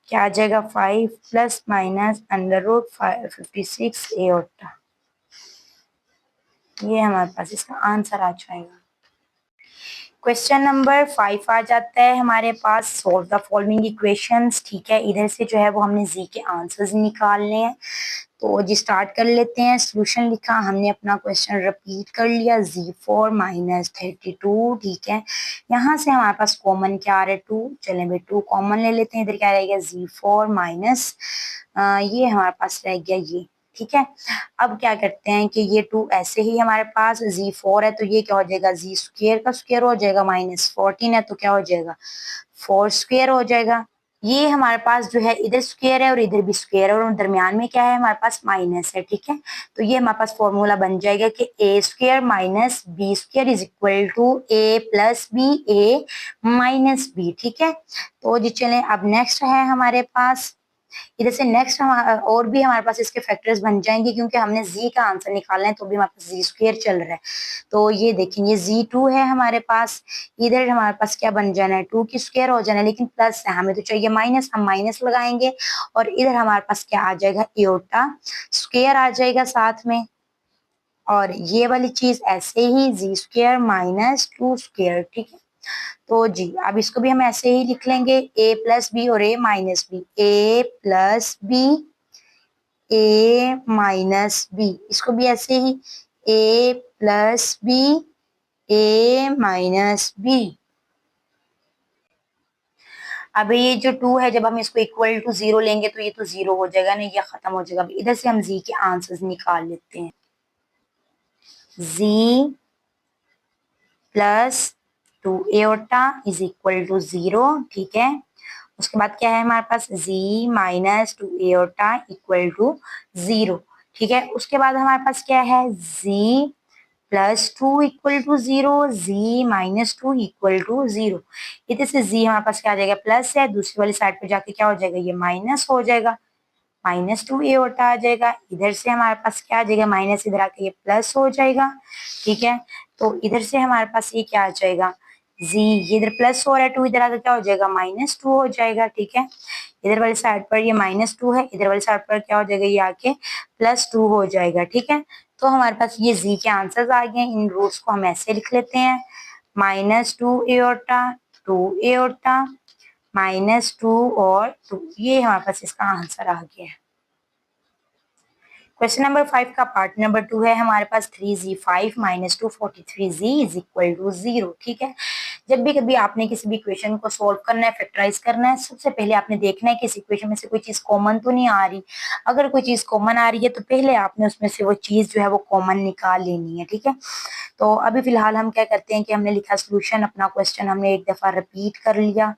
क्या आ जाएगा 5 plus minus under root 56 iota. ये हमारे पास इसका आंसर आ जाएगा। क्वेश्चन नंबर 5 आ जाता है हमारे पास, सॉल्व द फॉलोइंग इक्वेशंस। ठीक है, इधर से जो है वो हमने जी के आंसर्स निकालने हैं। तो जी स्टार्ट कर लेते हैं। सोल्यूशन लिखा, हमने अपना क्वेश्चन रिपीट कर लिया, z4 -32। ठीक है, यहाँ से हमारे पास कॉमन क्या आ रहा है 2, चलें भाई 2 कॉमन ले लेते हैं। इधर क्या रहेगा z4 माइनस ये हमारे पास रह गया ये। ठीक है, अब क्या करते हैं कि ये 2 ऐसे ही हमारे पास, z4 है तो ये क्या हो जाएगा जी स्क्वायर का स्क्वायर हो जाएगा, -14 है तो क्या हो जाएगा 4 स्क्वायर हो जाएगा। ये हमारे पास जो है इधर स्क्वायर है और इधर भी स्क्वायर है, और दरमियान में क्या है हमारे पास माइनस है। ठीक है, तो ये हमारे पास फॉर्मूला बन जाएगा कि A square minus B square is equal to A plus B A minus B. ठीक है, तो जी चलें अब नेक्स्ट है हमारे पास, इधर से नेक्स्ट हम और भी हमारे पास इसके फैक्टर्स बन जाएंगे, क्योंकि हमने जी का आंसर निकालना है तो भी हमारे पास जी स्क्वायर चल रहा है। तो ये देखेंगे z2 है हमारे पास, इधर हमारे पास क्या बन जाना है 2 की स्क्वायर हो जाना है, लेकिन प्लस है हमें तो चाहिए माइनस, हम माइनस लगाएंगे, और इधर हमारे पास क्या आ जाएगा एओटा स्क्वायर आ जाएगा साथ में, और ये वाली चीज ऐसे ही जी स्क्वायर -2 स्क्वायर। ठीक है, तो जी अब इसको भी हम ऐसे ही लिख लेंगे, ए प्लस बी और ए minus B, A plus B A minus B, इसको भी ऐसे ही ए plus B A minus B. अब ये जो 2 है जब हम इसको इक्वल टू 0 लेंगे तो ये तो 0 हो जाएगा ना, ये खत्म हो जाएगा। इधर से हम जी के आंसर्स निकाल लेते हैं, z plus 2 iota is equal to 0। ठीक है, उसके बाद क्या है हमारे पास z -2 एओटा इक्वल टू 0। ठीक है, उसके बाद हमारे पास क्या है z +2 equal to 0, z -2 equal to 0। इधर से z हमारे पास क्या आ जाएगा प्लस है, दूसरी वाली साइड पे जाके क्या हो जाएगा ये माइनस हो जाएगा, -2 एओटा आ जाएगा। इधर से हमारे पास क्या आ जाएगा माइनस, इधर आके ये प्लस हो जाएगा। ठीक है, तो इधर से हमारे पास ये क्या आ जाएगा z, ये इधर प्लस हो रहा है 2, इधर आकर क्या हो जाएगा -2 हो जाएगा। ठीक है, इधर वाली साइड पर ये -2 है, इधर वाली साइड पर क्या हो जाएगा, ये आके +2 हो जाएगा। ठीक है, तो हमारे पास ये जी के आंसर्स आ गए। इन रूट्स को हम ऐसे लिख लेते हैं, -2 एओर्टा, 2 एओर्टा, -2 और 2, ये हमारे पास इसका आंसर आ गया है। क्वेश्चन नंबर 5 का पार्ट नंबर 2 है हमारे पास 3z5 - 2 43z = 0। ठीक है, जब भी कभी आपने किसी भी इक्वेशन को सॉल्व करना है, फैक्टराइज करना है, सबसे पहले आपने देखना है कि इस इक्वेशन में से कोई चीज कॉमन तो नहीं आ रही। अगर कोई चीज कॉमन आ रही है तो पहले आपने उसमें से वो चीज जो है वो कॉमन निकाल लेनी है। ठीक है, तो अभी फिलहाल हम क्या करते हैं कि हमने लिखा सोल्यूशन, अपना क्वेश्चन हमने एक दफा रिपीट कर लिया।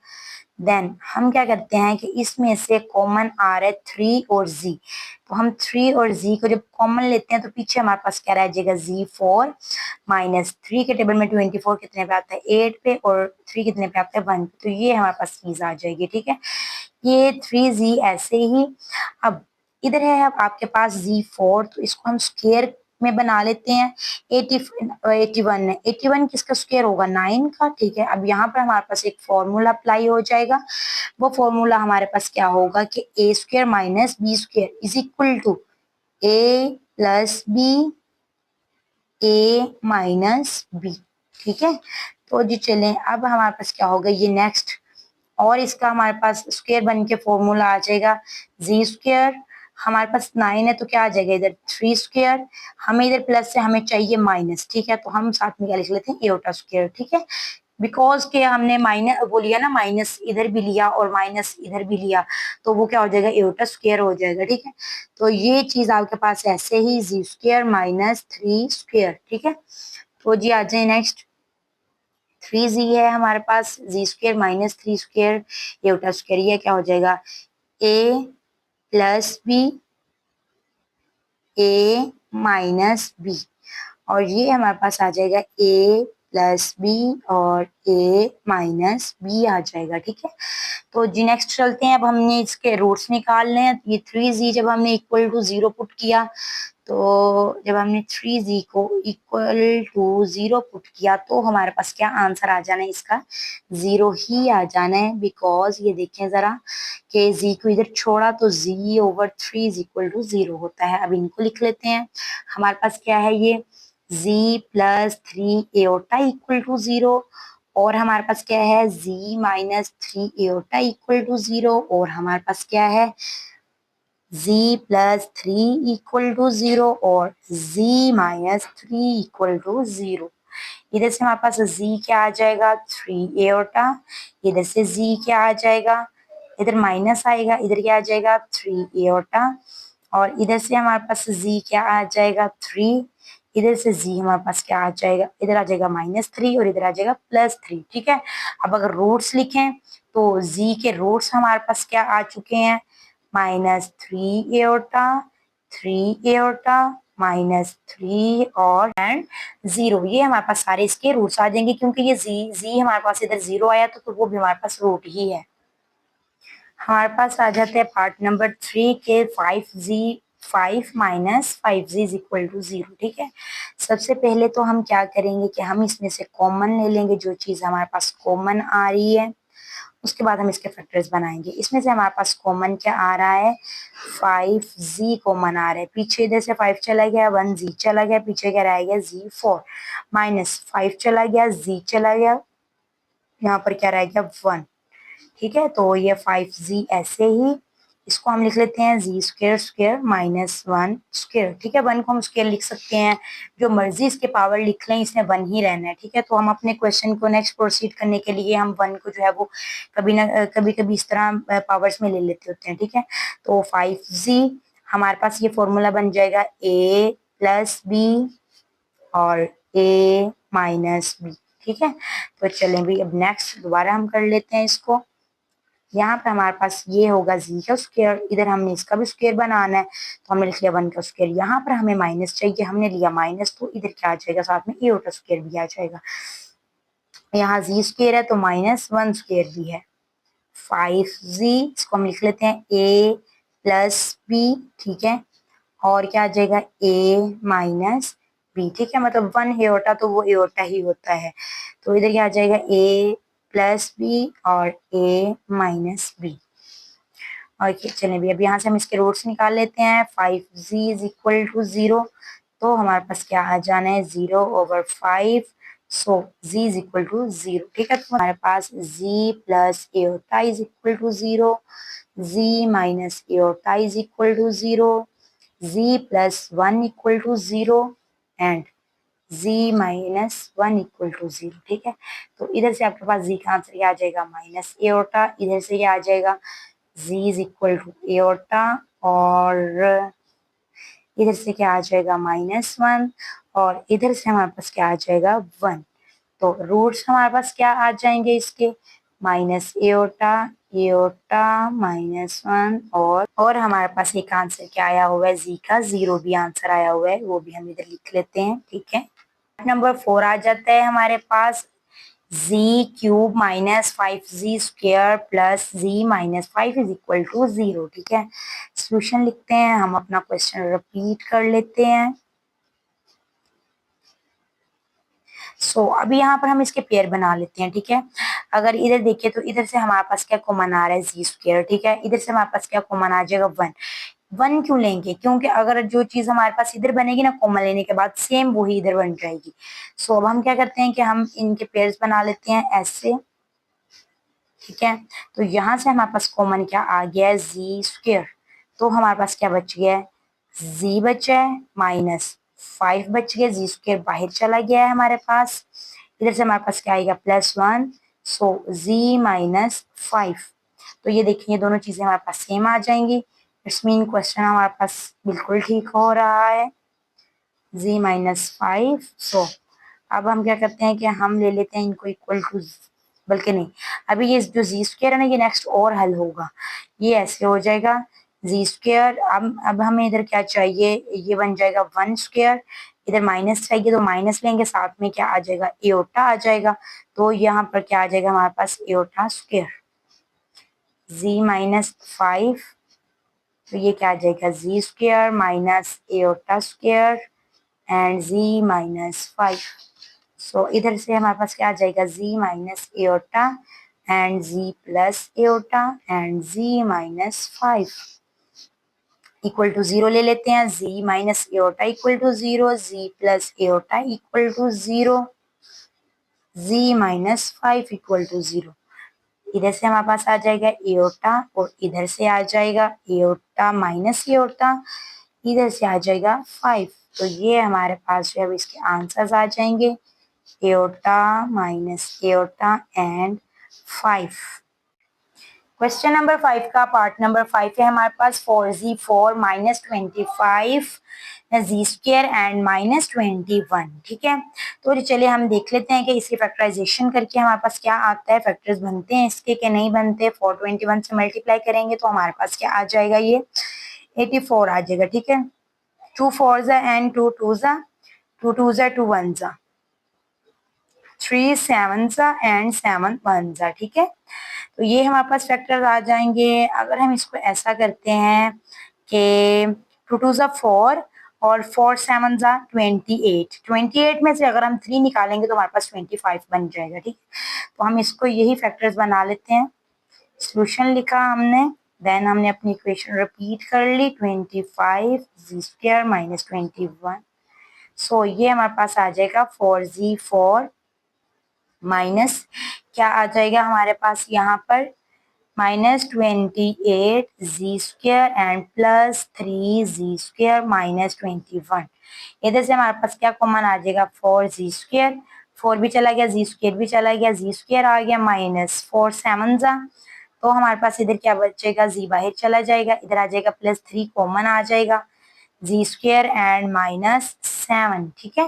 देन हम क्या करते हैं कि इसमें से कॉमन आ रहा है 3 और z, तो हम 3 और z को जब कॉमन लेते हैं तो पीछे हमारे पास क्या रह जाएगा, z4 -3 के टेबल में 24 कितने पे आता है, 8 पे, और 3 कितने पे आता है, 1 पे, तो ये हमारे पास चीज आ जाएगी। ठीक है, ये 3z ऐसे ही। अब इधर है अब आपके पास z4, तो इसको हम स्क्वायर में बना लेते हैं। 81 है, 81 किसका स्क्वायर होगा, 9 का। ठीक है, अब यहाँ पर हमारे पास एक फॉर्मूला अप्लाई हो जाएगा। वो फॉर्मूला हमारे पास क्या होगा कि a² - b² = a + b a - b। ठीक है, तो जी चलें, अब हमारे पास क्या होगा, ये नेक्स्ट, और इसका हमारे पास स्क्वायर बन के फॉर्मूला आ जाएगा z²। हमारे पास 9 है तो क्या आ जाएगा, इधर 3²। हमें इधर प्लस से हमें चाहिए माइनस। ठीक है, तो हम साथ में क्या लिख लेते हैं, एओटा स्क्वायर। ठीक है, बिकॉज के हमने माइनस वो लिया ना, माइनस इधर भी लिया और माइनस इधर भी लिया, तो वो क्या हो जाएगा, एओटा स्क्वायर हो जाएगा। ठीक है, तो ये चीज आपके पास ऐसे ही z² - 3²। ठीक है, तो जी आ जाए नेक्स्ट, 3z है हमारे पास, z² - 3² एओटा स्क्वायर, ये क्या हो जाएगा, a + b a - b, और ये हमारे पास आ जाएगा a + b और a - b आ जाएगा। ठीक है, तो जी नेक्स्ट चलते हैं। अब हमने इसके रूट्स निकालने हैं। ये 3z जब हमने इक्वल टू 0 पुट किया, तो जब हमने 3z को इक्वल टू 0 पुट किया तो हमारे पास क्या आंसर आ जाना है, इसका 0 ही आ जाना है। बिकॉज ये देखें जरा कि z को इधर छोड़ा तो z/3 = 0 होता है। अब इनको लिख लेते हैं। हमारे पास क्या है, ये z + 3 एओटा = 0, और हमारे पास क्या है, z - 3 एओटा = 0, और हमारे पास क्या है, z + 3 = 0 और z - 3 = 0। इधर से हमारे पास z क्या आ जाएगा, 3 एओटा, इधर से z क्या आ जाएगा, इधर माइनस आएगा, इधर क्या आ जाएगा, 3 एओटा, और इधर से हमारे पास z क्या आ जाएगा, 3, इधर से z हमारे पास क्या आ जाएगा, इधर आ जाएगा -3 और इधर आ जाएगा +3। ठीक है, अब अगर रूट्स लिखें तो z के रूट्स हमारे पास क्या आ चुके हैं, -3 एओटा, 3 एओटा, -3 और एंड 0, ये हमारे पास सारे इसके रूट्स आ जाएंगे, क्योंकि ये z हमारे पास इधर 0 आया तो वो भी हमारे पास रूट ही है। हमारे पास आ जाते हैं पार्ट नंबर 3 के 5 - 5z = 0। ठीक है, सबसे पहले तो हम क्या करेंगे कि हम इसमें से कॉमन ले लेंगे, जो चीज हमारे पास कॉमन आ रही है, उसके बाद हम इसके फैक्टर्स बनाएंगे। इसमें से हमारे पास कॉमन क्या आ रहा है, 5z कॉमन आ रहा है, पीछे इधर से 5 चला गया, 1z चला गया, पीछे क्या रह गया, z4, -5 चला गया, z चला गया, यहाँ पर क्या रह गया, 1। ठीक है, तो ये 5z ऐसे ही, इसको हम लिख लेते हैं z² -1²। ठीक है, 1 को हम स्क्वायर लिख सकते हैं, जो मर्जी इसके पावर लिख लें, इसने 1 ही रहना है। ठीक है, तो हम अपने क्वेश्चन को नेक्स्ट प्रोसीड करने के लिए हम 1 को जो है वो कभी ना कभी कभी इस तरह पावर्स में ले लेते होते हैं। ठीक है, तो 5z हमारे पास ये फॉर्मूला बन जाएगा a + b और a - b। ठीक है, तो चलें भी, अब नेक्स्ट दोबारा हम कर लेते हैं इसको। यहाँ पे हमारे पास ये होगा z का स्क्वायर, इधर हमने इसका भी स्क्वायर बनाना है, तो हमने लिख लिया 1 का स्क्वायर। यहाँ पर हमें माइनस चाहिए, हमने लिया माइनस, तो इधर क्या आ जाएगा, साथ में एओटा स्क्वायर भी आ जाएगा। यहाँ z² है तो -1² भी है, 5z, इसको हम लिख लेते हैं a + b। ठीक है, और क्या आ जाएगा, a - b। ठीक है, मतलब 1 एओटा तो वो एओटा ही होता है, तो इधर क्या आ जाएगा, a + b और a - b। ओके चलिए भी अब यहाँ से हम इसके रूट्स निकाल लेते हैं। 5z इज इक्वल टू 0, तो हमारे पास क्या आ जाना है 0/5, so z is equal to 0। ठीक है, तो हमारे पास z plus iota is equal to 0, z minus iota is equal to 0, z plus 1 equal to 0 and z minus 1 equal to 0। ठीक है, तो इधर से आपके पास z का आंसर क्या आ जाएगा माइनस एओटा, इधर से क्या आ जाएगा z is equal to iota, और इधर से क्या आ जाएगा -1, और इधर से हमारे पास क्या आ जाएगा 1। तो रूट्स हमारे पास क्या आ जाएंगे इसके माइनस एओटा, एओटा -1, और हमारे पास एक आंसर क्या आया हुआ है जी का 0 भी आंसर आया हुआ है, वो भी हम इधर लिख लेते हैं। ठीक है, नंबर 4 आ जाता है हमारे पास z³ minus 5z² plus z minus 5 is equal to 0। ठीक है, सोल्यूशन लिखते हैं, हम अपना क्वेश्चन रिपीट कर लेते हैं। अभी यहाँ पर हम इसके पेयर बना लेते हैं। ठीक है, अगर इधर देखिए तो इधर से हमारे पास क्या कॉमन आ रहा है z²। ठीक है, इधर से हमारे पास क्या कॉमन आ जाएगा 1। 1 क्यों लेंगे, क्योंकि अगर जो चीज हमारे पास इधर बनेगी ना कॉमन लेने के बाद सेम वही इधर बन जाएगी। अब हम क्या करते हैं कि हम इनके पेयर्स बना लेते हैं ऐसे। ठीक है, तो यहाँ से हमारे पास कॉमन क्या आ गया है z², तो हमारे पास क्या बच गया है z बचा है -5 बच गया, z² बाहर चला गया है हमारे पास, इधर से हमारे पास क्या आएगा +1, सो z -5। तो ये देखिए दोनों चीजें हमारे पास सेम आ जाएंगी, इट्स मीन क्वेश्चन हमारे पास बिल्कुल ठीक हो रहा है z -5। अब हम क्या करते हैं कि हम ले लेते हैं इनको इक्वल टू, बल्कि नहीं, अभी ये जो z² है ना ये नेक्स्ट और हल होगा, ये ऐसे हो जाएगा z²। अब हमें इधर क्या चाहिए, ये बन जाएगा 1², इधर माइनस चाहिए तो माइनस लेंगे, साथ में क्या आ जाएगा एओटा आ जाएगा, तो यहाँ पर क्या आ जाएगा हमारे पास एओटा², z -5, तो ये क्या आ जाएगा z² माइनस एओटा² एंड z -5। इधर से हमारे पास क्या आ जाएगा z minus iota and z plus iota and z -5 equal to 0 ले लेते हैं। z minus iota equal to 0, z plus iota equal to 0, z -5 equal to 0। इधर से हमारे पास आ जाएगा एओटा और इधर से आ जाएगा एओटा माइनस एओटा, इधर से आ जाएगा 5। तो ये हमारे पास जो है इसके आंसर्स आ जाएंगे aorta minus iota and 5। Question number 5 का पार्ट नंबर 5 है हमारे पास 4z4 -25 z² एंड -21। ठीक है, तो चलिए हम देख लेते हैं कि इसकी फैक्टराइजेशन करके हमारे पास क्या आता है, फैक्टर्स बनते हैं इसके कि नहीं बनते। 421 से मल्टीप्लाई करेंगे तो हमारे पास क्या आ जाएगा, ये 84 आ जाएगा। ठीक है, 2 4 एंड 2 2 2 2 2 1 3 7 एंड 7 1। ठीक है, तो ये हमारे पास फैक्टर्स आ जाएंगे। अगर हम इसको ऐसा करते हैं कि 2 2 4 और 4 7 28, 28 में से अगर हम 3 निकालेंगे तो हमारे पास 25 बन जाएगा। ठीक है, तो हम इसको यही फैक्टर्स बना लेते हैं। सोल्यूशन लिखा हमने, देन हमने अपनी इक्वेशन रिपीट कर ली, 25 z² माइनस 21। ये हमारे पास आ जाएगा 4z4 माइनस क्या आ जाएगा हमारे पास यहाँ पर -28 z² एंड +3 z² माइनस 21। इधर से हमारे पास क्या कॉमन आ जाएगा 4z², 4 भी चला गया, z² भी चला गया, z² आ गया -4 7 तो हमारे पास इधर क्या बचेगा, z बाहर चला जाएगा, इधर आ जाएगा +3 कॉमन आ जाएगा, z² एंड -7। ठीक है,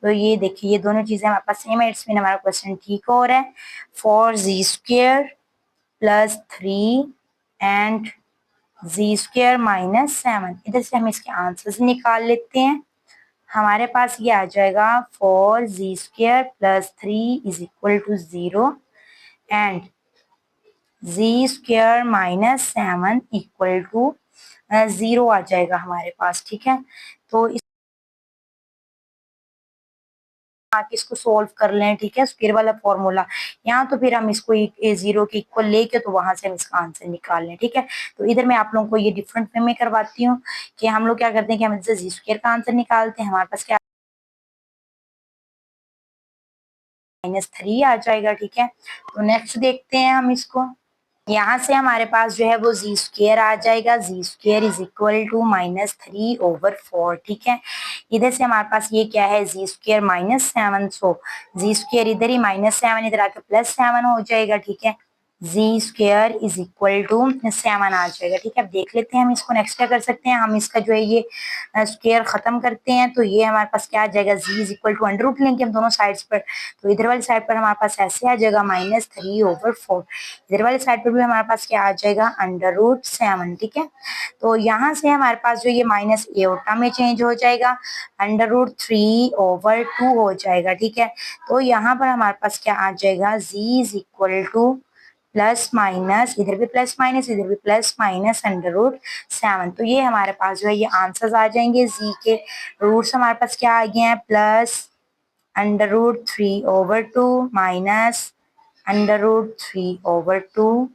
तो ये देखिए ये दोनों चीजें हमारे पास सेम है, इट्स मीन हमारा क्वेश्चन ठीक हो रहा है। 4z² +3 एंड z² -7, इधर से हम इसके आंसर्स निकाल लेते हैं। हमारे पास ये आ जाएगा 4z² +3 is equal to 0 and z² -7 equal to 0 आ जाएगा हमारे पास। ठीक है, तो आके इसको सोल्व कर लें, ठीक है, स्क्वायर वाला फॉर्मूला, यहाँ तो फिर हम इसको जीरो के इक्वल लेके तो वहां से हम इसका आंसर निकाल लें, ठीक है। तो इधर मैं आप लोगों को ये डिफरेंट वे में करवाती हूँ कि हम लोग क्या करते हैं कि हम इससे जी स्क्वायर का आंसर निकालते हैं, हमारे पास क्या -3 आ जाएगा, ठीक है। तो नेक्स्ट देखते हैं हम इसको, यहाँ से हमारे पास जो है वो जी स्क्वेयर आ जाएगा, जी स्क्वेयर इज इक्वल टू -3/4, ठीक है। इधर से हमारे पास ये क्या है, जी स्क्वेयर -7, सो जी स्क्वेयर इधर ही -7 इधर आके +7 हो जाएगा, ठीक है। जी स्क्वेयर इज इक्वल टू 7 आ जाएगा, ठीक है। अब देख लेते हैं हम इसको नेक्स्ट क्या कर सकते हैं, हम इसका जो है ये स्क्वेयर खत्म करते हैं, तो ये हमारे पास क्या आ जाएगा, Z is equal to under root लेंगे हम दोनों साइड्स पर, तो इधर वाली साइड पर हमारे पास ऐसे आ जाएगा -3/4, इधर वाली साइड पर भी हमारे पास क्या आ जाएगा, √7, ठीक है। तो यहाँ से हमारे पास जो ये माइनस एओटा में चेंज हो जाएगा, √3/2 हो जाएगा, ठीक है। तो यहाँ पर हमारे पास क्या आ जाएगा, Z is equal to plus minus, इधर भी प्लस माइनस, इधर भी प्लस माइनस √7। तो ये हमारे पास जो है ये आंसर्स आ जाएंगे, जी के रूट्स हमारे पास क्या आ गए हैं, प्लस √3/2 माइनस √3/2,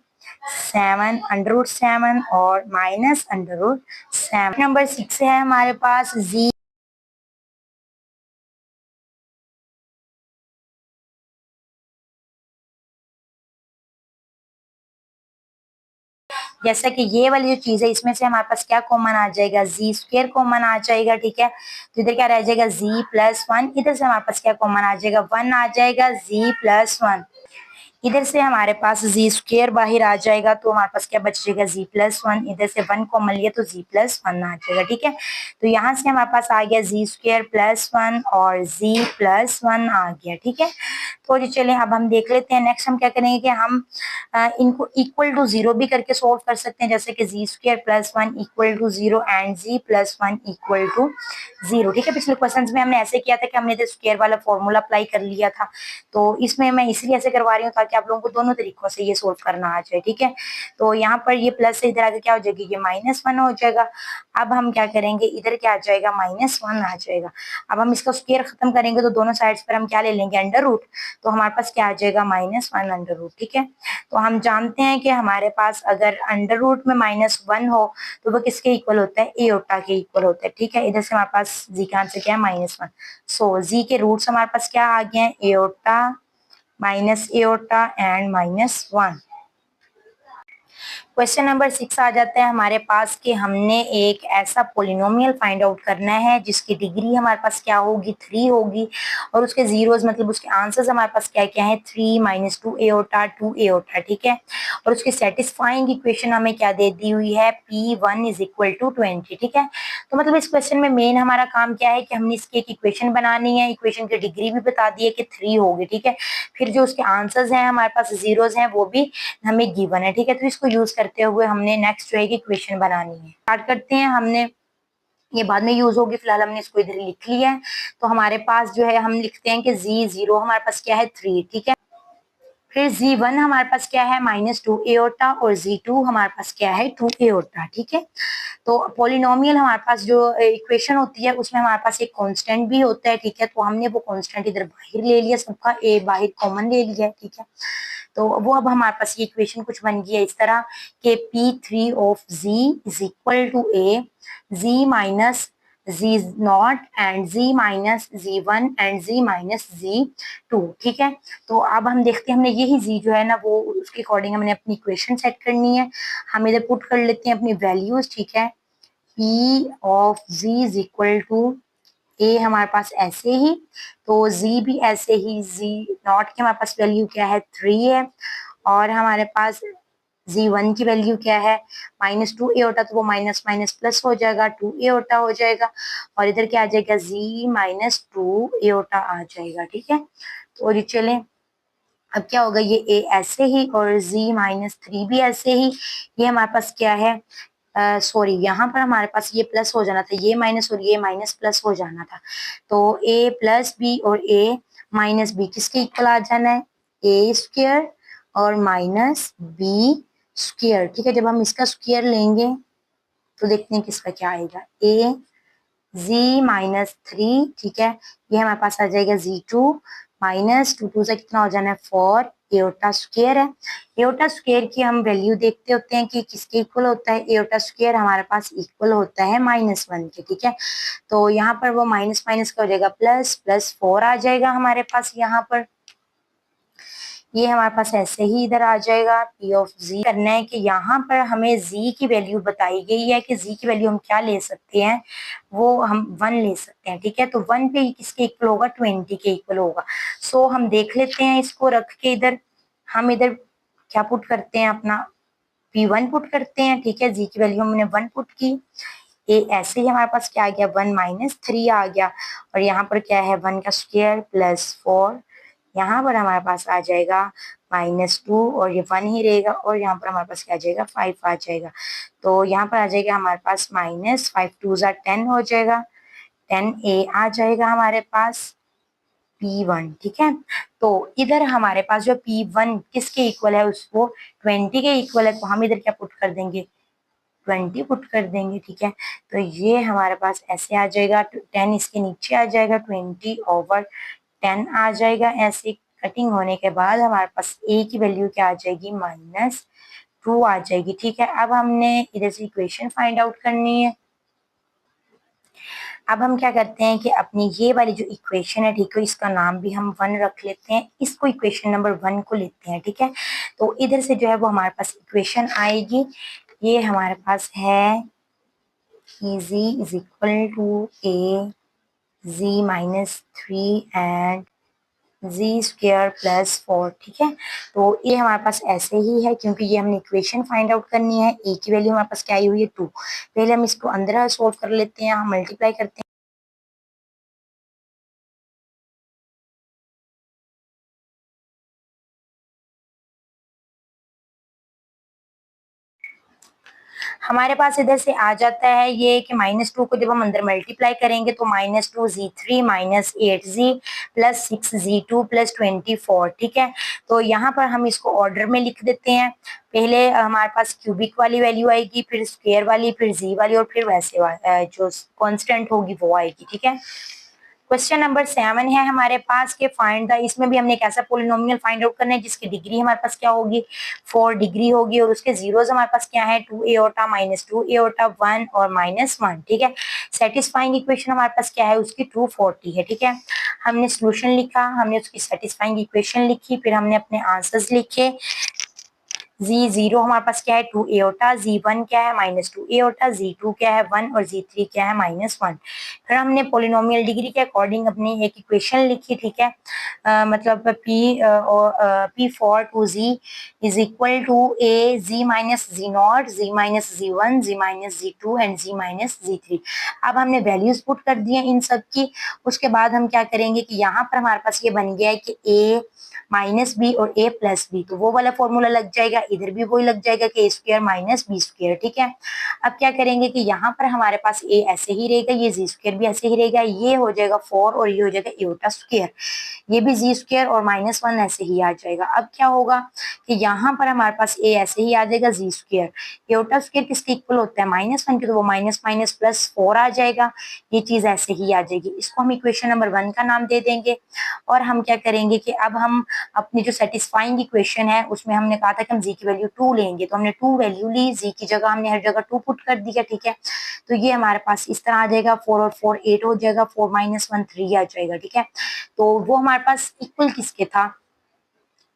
7 √7 और माइनस √7। नंबर 6 है हमारे पास, जी जैसा कि ये वाली जो चीज है इसमें से हमारे पास क्या कॉमन आ जाएगा, जी स्क्वेयर कॉमन आ जाएगा, ठीक है। तो इधर क्या रह जाएगा, जी+1, इधर से हमारे पास क्या कॉमन आ जाएगा, 1 आ जाएगा, जी+1, इधर से हमारे पास जी स्क्वेयर बाहर आ जाएगा, तो हमारे पास क्या बच जाएगा, जी+1, इधर से 1 कॉमन लिया तो जी+1 आ जाएगा, ठीक है। तो यहाँ से हमारे पास आ गया जी²+1 और जी+1 आ गया, ठीक है। तो जी चलिए अब हम देख लेते हैं नेक्स्ट हम क्या करेंगे कि हम इनको इक्वल टू 0 भी करके सोल्व कर सकते हैं, जैसे कि जी²+1 इक्वल टू 0 एंड जी+1 इक्वल टू 0, ठीक है। पिछले क्वेश्चन में हमने ऐसे किया था कि हमने स्क्वायर वाला फॉर्मूला अप्लाई कर लिया था, तो इसमें मैं इसलिए ऐसे करवा रही हूँ ताकि आप लोगों को दोनों तरीकों से ये सोल्व करना आ जाए, ठीक है। तो यहाँ पर ये प्लस से इधर आके क्या हो जाएगी, ये -1 हो जाएगा। अब हम क्या करेंगे, इधर क्या आ जाएगा, -1 आ जाएगा। अब हम इसका स्क्वायर खत्म करेंगे तो दोनों साइड्स पर हम क्या ले लेंगे, अंडर रूट, तो हमारे पास क्या आ जाएगा, -1 अंडर रूट, ठीक है। तो हम जानते हैं कि हमारे पास अगर अंडर रूट में -1 हो तो वो किसके इक्वल होता है, एओटा के इक्वल होता है, ठीक है। इधर से हमारे पास जी का आंसर क्या है, -1, सो जी के रूट्स हमारे पास क्या आ गए हैं, aorta minus iota and -1। Question number 6 आ जाता है हमारे पास कि हमने एक ऐसा पोलिनोमियल फाइंड आउट करना है जिसकी डिग्री हमारे पास क्या होगी, 3 होगी, और उसके जीरोस मतलब उसके आंसर्स हमारे पास क्या क्या है, 3 - 2 एओटा 2 एओटा, ठीक है। और उसकी सेटिस्फाइंग इक्वेशन हमें क्या दे दी हुई है, P1 = 20, ठीक है। तो मतलब इस क्वेश्चन में मेन हमारा काम क्या है कि हमने इसकी एक इक्वेशन बनानी है, इक्वेशन की डिग्री भी बता दी है कि 3 होगी, ठीक है। फिर जो उसके आंसर्स हैं हमारे पास जीरोस हैं वो भी हमें गिवन है, ठीक है। तो इसको यूज करते हुए हमने नेक्स्ट जो है इक्वेशन बनानी है, स्टार्ट करते हैं। हमने ये बाद में यूज होगी, फिलहाल हमने इसको इधर लिख लिया है। तो हमारे पास जो है हम लिखते हैं कि जी0 हमारे पास क्या है, 3, ठीक है। फिर जी1 हमारे पास क्या है, -2 एओटा, और जी2 हमारे पास क्या है, 2 एओटा, ठीक है। तो पॉलिनोमियल हमारे पास जो इक्वेशन होती है उसमें हमारे पास एक कांस्टेंट भी होता है, ठीक है। तो हमने वो कांस्टेंट इधर बाहर ले लिया, सबका ए बाहर कॉमन ले लिया, ठीक है। तो वो अब हमारे पास ये इक्वेशन कुछ बन गई है इस तरह कि P3 of Z is equal to A, Z minus Z0 and Z minus Z1 and Z minus Z2, ठीक है। तो अब हम देखते हैं, हमने यही Z जो है ना वो उसके अकॉर्डिंग हमने अपनी इक्वेशन सेट करनी है। हम इधर पुट कर लेते हैं अपनी वैल्यूज, ठीक है। P of Z is equal to A हमारे पास ऐसे ही, तो जी भी ऐसे ही, जी0 की हमारे पास वैल्यू क्या है, 3 है, और हमारे पास जी1 की वैल्यू क्या है, -2 एओटा, तो वो माइनस माइनस प्लस हो जाएगा, 2 एओटा हो जाएगा, और इधर क्या आ जाएगा, जी-2 एओटा आ जाएगा, ठीक है। तो ये चले अब क्या होगा, ये ए ऐसे ही और जी-3 भी ऐसे ही, ये हमारे पास क्या है, सॉरी यहाँ पर हमारे पास ये प्लस हो जाना था, ये माइनस और ये माइनस प्लस हो जाना था। तो ए प्लस बी और ए माइनस बी किसके इक्वल आ जाना है, ए स्क्वायर और माइनस बी स्क्वायर, ठीक है। जब हम इसका स्क्वायर लेंगे तो देखते हैं किसका क्या आएगा, ए z माइनस 3, ठीक है। ये हमारे पास आ जाएगा z2 माइनस 2 से कितना हो जाना है 4, एओटा स्क्वायर है। एओटा स्क्वायर की हम वैल्यू देखते होते हैं कि किसके इक्वल होता है। एओटा स्क्वायर हमारे पास इक्वल होता है -1 के, ठीक है। तो यहाँ पर वो माइनस माइनस का हो जाएगा प्लस, प्लस 4 आ जाएगा हमारे पास यहाँ पर। ये हमारे पास ऐसे ही इधर आ जाएगा। पी ऑफ जी करना है कि यहाँ पर हमें जी की वैल्यू बताई गई है कि जी की वैल्यू हम क्या ले सकते हैं, वो हम 1 ले सकते हैं, ठीक है। तो 1 पे किसके इक्वल होगा, 20 के इक्वल होगा। सो हम देख लेते हैं इसको रख के इधर, हम इधर क्या पुट करते हैं, अपना P1 पुट करते हैं, ठीक है। जी की वैल्यू हमने 1 पुट की। ये ऐसे ही हमारे पास क्या आ गया, 1 माइनस 3 आ गया। और यहाँ पर क्या है, 1 का स्क्वायर प्लस 4, यहाँ पर हमारे पास आ जाएगा -2 और ये 1 ही रहेगा। और यहाँ पर हमारे पास क्या आ जाएगा, 5 आ जाएगा। तो यहाँ पर आ जाएगा हमारे पास -5 2 10 हो जाएगा, 10a आ जाएगा हमारे पास P1, ठीक है। तो इधर हमारे पास जो P1 किसके इक्वल है, उसको 20 के इक्वल है। तो हम इधर क्या पुट कर देंगे, 20 पुट कर देंगे, ठीक है। तो ये हमारे पास ऐसे आ जाएगा, 10 इसके नीचे आ जाएगा, 20/10 आ जाएगा। ऐसे कटिंग होने के बाद हमारे पास a की वैल्यू क्या आ जाएगी, -2 आ जाएगी, ठीक है। अब हमने इधर से इक्वेशन फाइंड आउट करनी है। अब हम क्या करते हैं कि अपनी ये वाली जो इक्वेशन है, ठीक है, इसका नाम भी हम 1 रख लेते हैं, इसको इक्वेशन नंबर 1 को लेते हैं, ठीक है। तो इधर से जो है वो हमारे पास इक्वेशन आएगी, ये हमारे पास है कि z is equal to a z -3 and z square plus 4, ठीक है। तो ये हमारे पास ऐसे ही है, क्योंकि ये हमने इक्वेशन फाइंड आउट करनी है। a की वैल्यू हमारे पास क्या आई हुई है, 2। पहले हम इसको अंदर सोल्व कर लेते हैं, हम मल्टीप्लाई करते हैं। हमारे पास इधर से आ जाता है ये कि -2 को जब हम अंदर मल्टीप्लाई करेंगे तो -2z3 -8z plus 6z2 plus 24, ठीक है। तो यहाँ पर हम इसको ऑर्डर में लिख देते हैं। पहले हमारे पास क्यूबिक वाली वैल्यू आएगी, फिर स्क्वायर वाली, फिर जी वाली, और फिर वैसे जो कांस्टेंट होगी वो आएगी, ठीक है। क्वेश्चन नंबर 7 है हमारे पास के फाइंड द, इसमें भी हमने एक ऐसा पोलिनोमियल फाइंड आउट करना है जिसकी डिग्री हमारे पास क्या होगी, 4 डिग्री होगी, और उसके जीरोस हमारे पास क्या है, 2 एओटा -2 एओटा 1 और -1, ठीक है। सेटिस्फाइंग इक्वेशन हमारे पास क्या है, उसकी 240 है, ठीक है। हमने सोल्यूशन लिखा, हमने उसकी सेटिस्फाइंग इक्वेशन लिखी, फिर हमने अपने आंसर्स लिखे। Z0 हमारे पास क्या है, 2 एओटा, Z1 क्या है -2 एओटा, Z2 क्या है 1 और Z3 क्या है -1। फिर हमने पोलिनोमियल डिग्री के अकॉर्डिंग अपनी एक इक्वेशन लिखी, ठीक है। मतलब P4 to Z is equal to A Z minus Z0, Z minus Z1, Z minus Z2 and Z minus Z3। अब हमने वैल्यूज पुट कर दिए इन सब की। उसके बाद हम क्या करेंगे कि यहाँ पर हमारे पास ये बन गया है कि A माइनस बी और a प्लस बी, तो वो वाला फॉर्मूला लग जाएगा, इधर भी वही लग जाएगा कि a square minus B square, ठीक है। अब क्या करेंगे कि यहाँ पर हमारे पास a ऐसे ही रहेगा, ये जी स्क्वायर भी ऐसे ही रहेगा, ये हो जाएगा 4 और ये हो जाएगा एओटा स्क्वायर, ये भी जी स्क्वायर और -1 ऐसे ही आ जाएगा। अब क्या होगा कि यहाँ पर हमारे पास a ऐसे ही आ जाएगा जी स्क्वायर, एओटा स्क्वायर किसके इक्वल होता है -1 के, तो वो माइनस माइनस प्लस 4 आ जाएगा, ये चीज ऐसे ही आ जाएगी। इसको हम इक्वेशन नंबर 1 का नाम दे देंगे। और हम क्या करेंगे कि अब हम अपनी जो सेटिस्फाइंग इक्वेशन है उसमें हमने कहा था कि हम जी की वैल्यू 2 लेंगे, तो हमने 2 वैल्यू ली, जी की जगह हमने हर जगह 2 पुट कर दिया, ठीक है। तो ये हमारे पास इस तरह आ जाएगा, 4 और 4 8 हो जाएगा, 4 -1 3 आ जाएगा, ठीक है। तो वो हमारे पास इक्वल किसके था,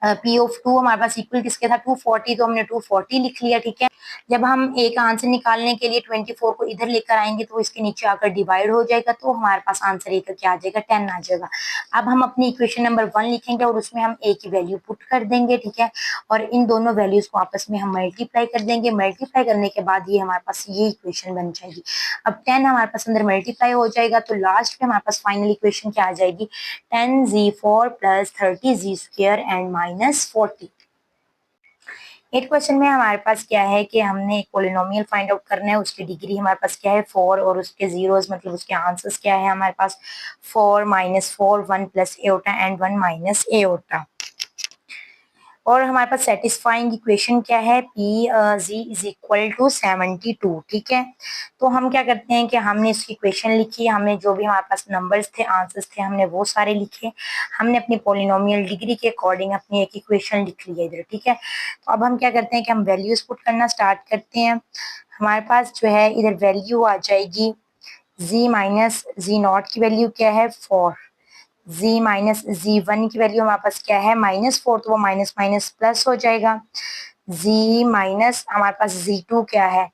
पी ऑफ 2 हमारे पास इक्वल किसके था, 240, तो हमने 240 लिख लिया, ठीक है। जब हम एक आंसर निकालने के लिए 24 को इधर लेकर आएंगे तो इसके नीचे आकर डिवाइड हो जाएगा, तो हमारे पास आंसर एक क्या आ जाएगा, 10 आ जाएगा। अब हम अपनी इक्वेशन नंबर 1 लिखेंगे और उसमें हम a की वैल्यू पुट कर देंगे, ठीक है। और इन दोनों वैल्यूज को आपस में हम मल्टीप्लाई कर देंगे, मल्टीप्लाई करने के बाद ये हमारे पास ये इक्वेशन बन जाएगी। अब 10 हमारे पास अंदर मल्टीप्लाई हो जाएगा, तो लास्ट में हमारे पास फाइनल इक्वेशन क्या आ जाएगी, 10z4 plus 30z square and -40। 8 question में हमारे पास क्या है कि हमने एक पोलिनोमियल फाइंड आउट करना है, उसकी डिग्री हमारे पास क्या है 4 और उसके जीरोस मतलब उसके आंसर्स क्या है हमारे पास 4 -4 1 plus iota and 1 minus iota. और हमारे पास सेटिस्फाइंग इक्वेशन क्या है, P G is equal to 72, ठीक है। तो हम क्या करते हैं कि हमने इसकी इक्वेशन लिखी, हमने जो भी हमारे पास नंबर्स थे, आंसर्स थे, हमने वो सारे लिखे, हमने अपनी पोलिनोमियल डिग्री के अकॉर्डिंग अपनी एक इक्वेशन लिख ली है इधर, ठीक है। तो अब हम क्या करते हैं कि हम वैल्यूज पुट करना स्टार्ट करते हैं। हमारे पास जो है इधर वैल्यू आ जाएगी z माइनस जी नॉट की वैल्यू क्या है 4, z माइनस z1 की वैल्यू हमारे पास क्या है -4, तो वो माइनस माइनस प्लस हो जाएगा। z माइनस हमारे पास z2 क्या है,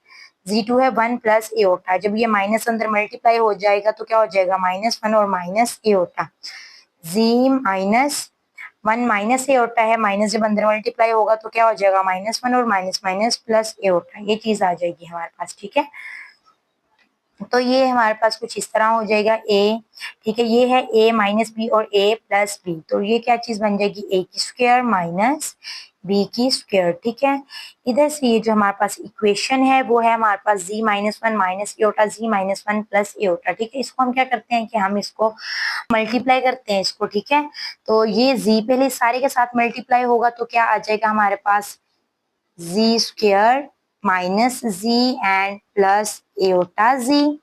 z2 है 1 प्लस एओटा, जब ये माइनस अंदर मल्टीप्लाई हो जाएगा तो क्या हो जाएगा -1 और minus aorta. z minus 1 minus aorta है, माइनस जब अंदर मल्टीप्लाई होगा तो क्या हो जाएगा -1 और माइनस माइनस प्लस एओटा, ये चीज आ जाएगी हमारे पास, ठीक है। तो ये हमारे पास कुछ इस तरह हो जाएगा ए, ठीक है। ये है ए माइनस बी और ए प्लस बी, तो ये क्या चीज बन जाएगी ए की स्क्वायर माइनस बी की स्क्वायर, ठीक है। इधर से ये जो हमारे पास इक्वेशन है वो है हमारे पास z minus 1 minus aorta z minus 1 plus aorta, ठीक है। इसको हम क्या करते हैं कि हम इसको मल्टीप्लाई करते हैं इसको, ठीक है। तो ये z पहले सारे के साथ मल्टीप्लाई होगा तो क्या आ जाएगा हमारे पास z square minus z and plus aorta z।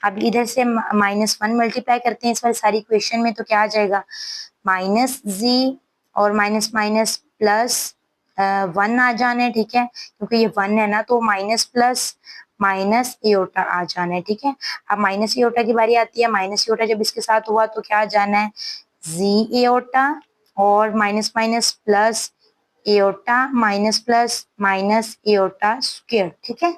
अब इधर से -1 मल्टीप्लाई करते हैं इस वाली सारी इक्वेशन में तो क्या आ जाएगा माइनस जी और माइनस माइनस प्लस 1 आ जाना है, ठीक है। क्योंकि ये 1 है ना तो माइनस प्लस माइनस एओटा आ जाना है, ठीक है। अब माइनस एओटा की बारी आती है, माइनस एओटा जब इसके साथ हुआ तो क्या आ जाना है जी एओटा और minus minus plus aorta minus plus minus aorta square, ठीक है।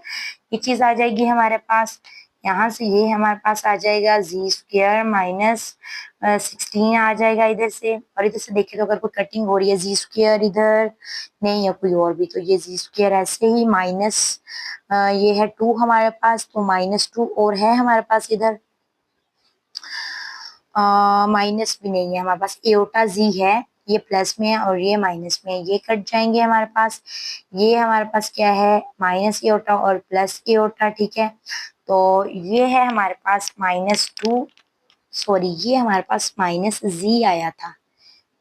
ये चीज आ जाएगी हमारे पास। यहाँ से ये हमारे पास आ जाएगा जी स्क्वायर माइनस 16 आ जाएगा इधर से, और इधर से देखें तो अगर कोई कटिंग हो रही है जी स्क्वायर इधर नहीं या कोई और भी, तो ये जी स्क्वायर ऐसे ही माइनस ये है 2 हमारे पास, तो -2 और है हमारे पास इधर माइनस भी नहीं है हमारे पास, एओटा जी है, ये प्लस में है और ये माइनस में है, ये कट जाएंगे हमारे पास। ये हमारे पास क्या है माइनस एओटा और प्लस एओटा, ठीक है। तो ये है हमारे पास -2, सॉरी ये हमारे पास माइनस जी आया था,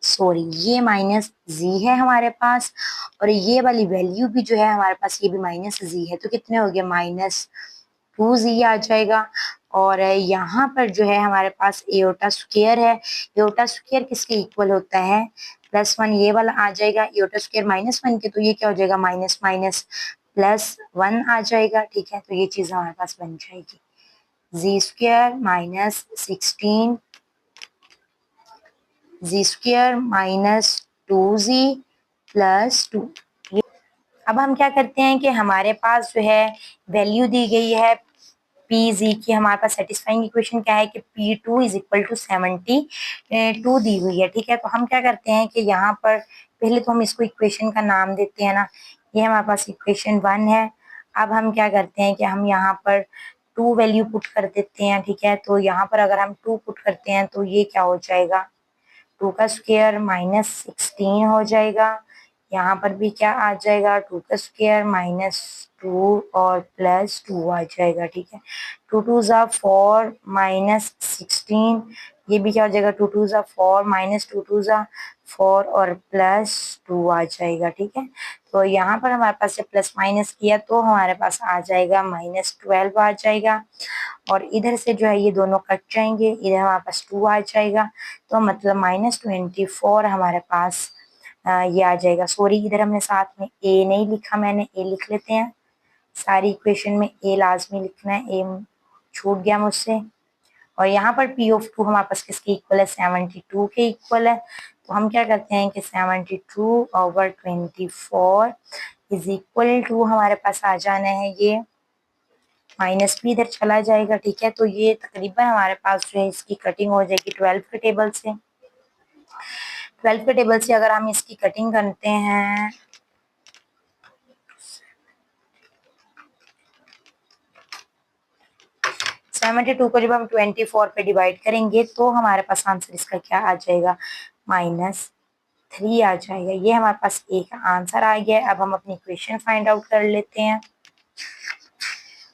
सॉरी ये माइनस जी है हमारे पास, और ये वाली वैल्यू भी जो है हमारे पास ये भी माइनस जी है, तो कितने हो गए -2z आ जाएगा। और यहाँ पर जो है हमारे पास एओटा स्क्वायर है, एओटा स्क्वायर किसके इक्वल होता है +1, ये वाला आ जाएगा एओटा स्क्वायर -1 के, तो ये क्या हो जाएगा माइनस माइनस +1 आ जाएगा, ठीक है। तो ये चीज हमारे पास बन जाएगी जी स्क्वायर माइनस 16 जी स्क्वायर -2z +2। अब हम क्या करते हैं कि हमारे पास जो है वैल्यू दी गई है पी जी की, हमारे पास सेटिस्फाइंग इक्वेशन क्या है कि P2 इज इक्वल टू 72 दी हुई है, ठीक है। तो हम क्या करते हैं कि यहाँ पर पहले तो हम इसको इक्वेशन का नाम देते हैं ना, ये हमारे पास इक्वेशन 1 है। अब हम क्या करते हैं कि हम यहाँ पर 2 वैल्यू पुट कर देते हैं, ठीक है। तो यहाँ पर अगर हम 2 पुट करते हैं तो ये क्या हो जाएगा 2 का स्क्वायर -16 हो जाएगा। यहाँ पर भी क्या आ जाएगा 2 का स्क्वायर -2 और +2 आ जाएगा, ठीक है। 2 2 ज़ा 4 -16, ये भी क्या हो जाएगा 2 2 ज़ा 4 -2 2 ज़ा 4 और +2 आ जाएगा, ठीक है। तो यहाँ पर हमारे पास से प्लस माइनस किया तो हमारे पास आ जाएगा -12 आ जाएगा, और इधर से जो है ये दोनों कट जाएंगे, इधर हमारे पास 2 आ जाएगा, तो मतलब -24 हमारे पास ये आ जाएगा। सॉरी इधर हमने साथ में ए नहीं लिखा, मैंने ए लिख लेते हैं, सारी इक्वेशन में ए लाजमी लिखना है, ए छूट गया मुझसे। और यहाँ पर पी ऑफ 2 हमारे पास किसके इक्वल है 72 के इक्वल है, तो हम क्या करते हैं कि 72/24 इज इक्वल टू हमारे पास आ जाना है ये माइनस भी इधर चला जाएगा, ठीक है। तो ये तकरीबन हमारे पास जो है इसकी कटिंग हो जाएगी 12 के टेबल से। 12 के टेबल से अगर हम इसकी कटिंग करते हैं 72 को जब हम 24 पे डिवाइड करेंगे तो हमारे पास आंसर इसका क्या आ जाएगा -3 आ जाएगा। ये हमारे पास ए का आंसर आ गया। अब हम अपनी इक्वेशन फाइंड आउट कर लेते हैं।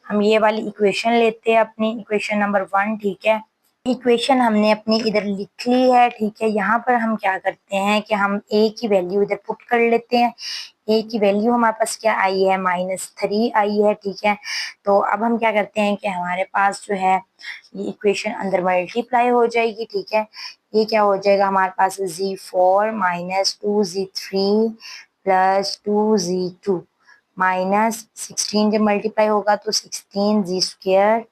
हम ये वाली इक्वेशन लेते हैं अपनी इक्वेशन नंबर 1, ठीक है। इक्वेशन हमने अपनी इधर लिख ली है, ठीक है। यहाँ पर हम क्या करते हैं कि हम a की वैल्यू इधर पुट कर लेते हैं। a की वैल्यू हमारे पास क्या आई है, -3 आई है, ठीक है। तो अब हम क्या करते हैं कि हमारे पास जो है ये इक्वेशन अंदर मल्टीप्लाई हो जाएगी, ठीक है। ये क्या हो जाएगा हमारे पास, z4 - 2z3 plus 2z2 minus 16 जब मल्टीप्लाई होगा तो 16z²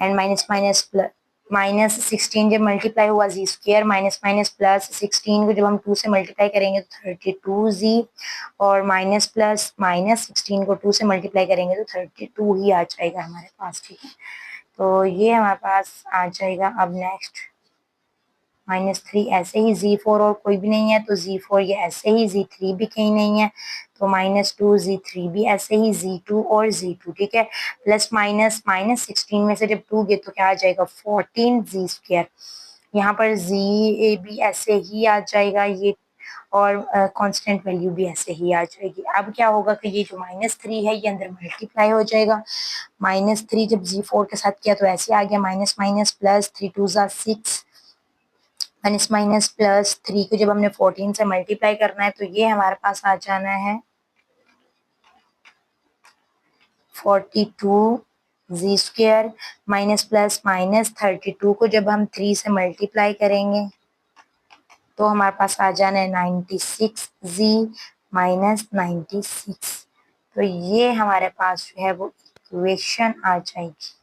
and minus minus plus -16 जब मल्टीप्लाई हुआ z² माइनस माइनस प्लस 16 को जब हम 2 से मल्टीप्लाई करेंगे तो 32z और माइनस प्लस -16 को 2 से मल्टीप्लाई करेंगे तो 32 ही आ जाएगा हमारे पास, ठीक है। तो ये हमारे पास आ जाएगा। अब नेक्स्ट -3 ऐसे ही, z4 और कोई भी नहीं है तो z4 ये ऐसे ही, z3 भी कहीं नहीं है तो -2 z3 भी ऐसे ही, z2 और z2, ठीक है। प्लस माइनस -16 में से जब 2 गए तो क्या आ जाएगा 14 z²। यहाँ पर z भी ऐसे ही आ जाएगा ये, और कांस्टेंट वैल्यू भी ऐसे ही आ जाएगी। अब क्या होगा कि ये जो -3 है ये अंदर मल्टीप्लाई हो जाएगा। -3 जब z4 के साथ किया तो ऐसे आ गया, minus minus plus 3 2 6 minus minus plus 3 को जब हमने 14 से मल्टीप्लाई करना है तो ये हमारे पास आ जाना है 42 z² माइनस प्लस -32 को जब हम 3 से मल्टीप्लाई करेंगे तो हमारे पास आ जाना है 96z माइनस 96। तो ये हमारे पास जो है वो इक्वेशन आ जाएगी।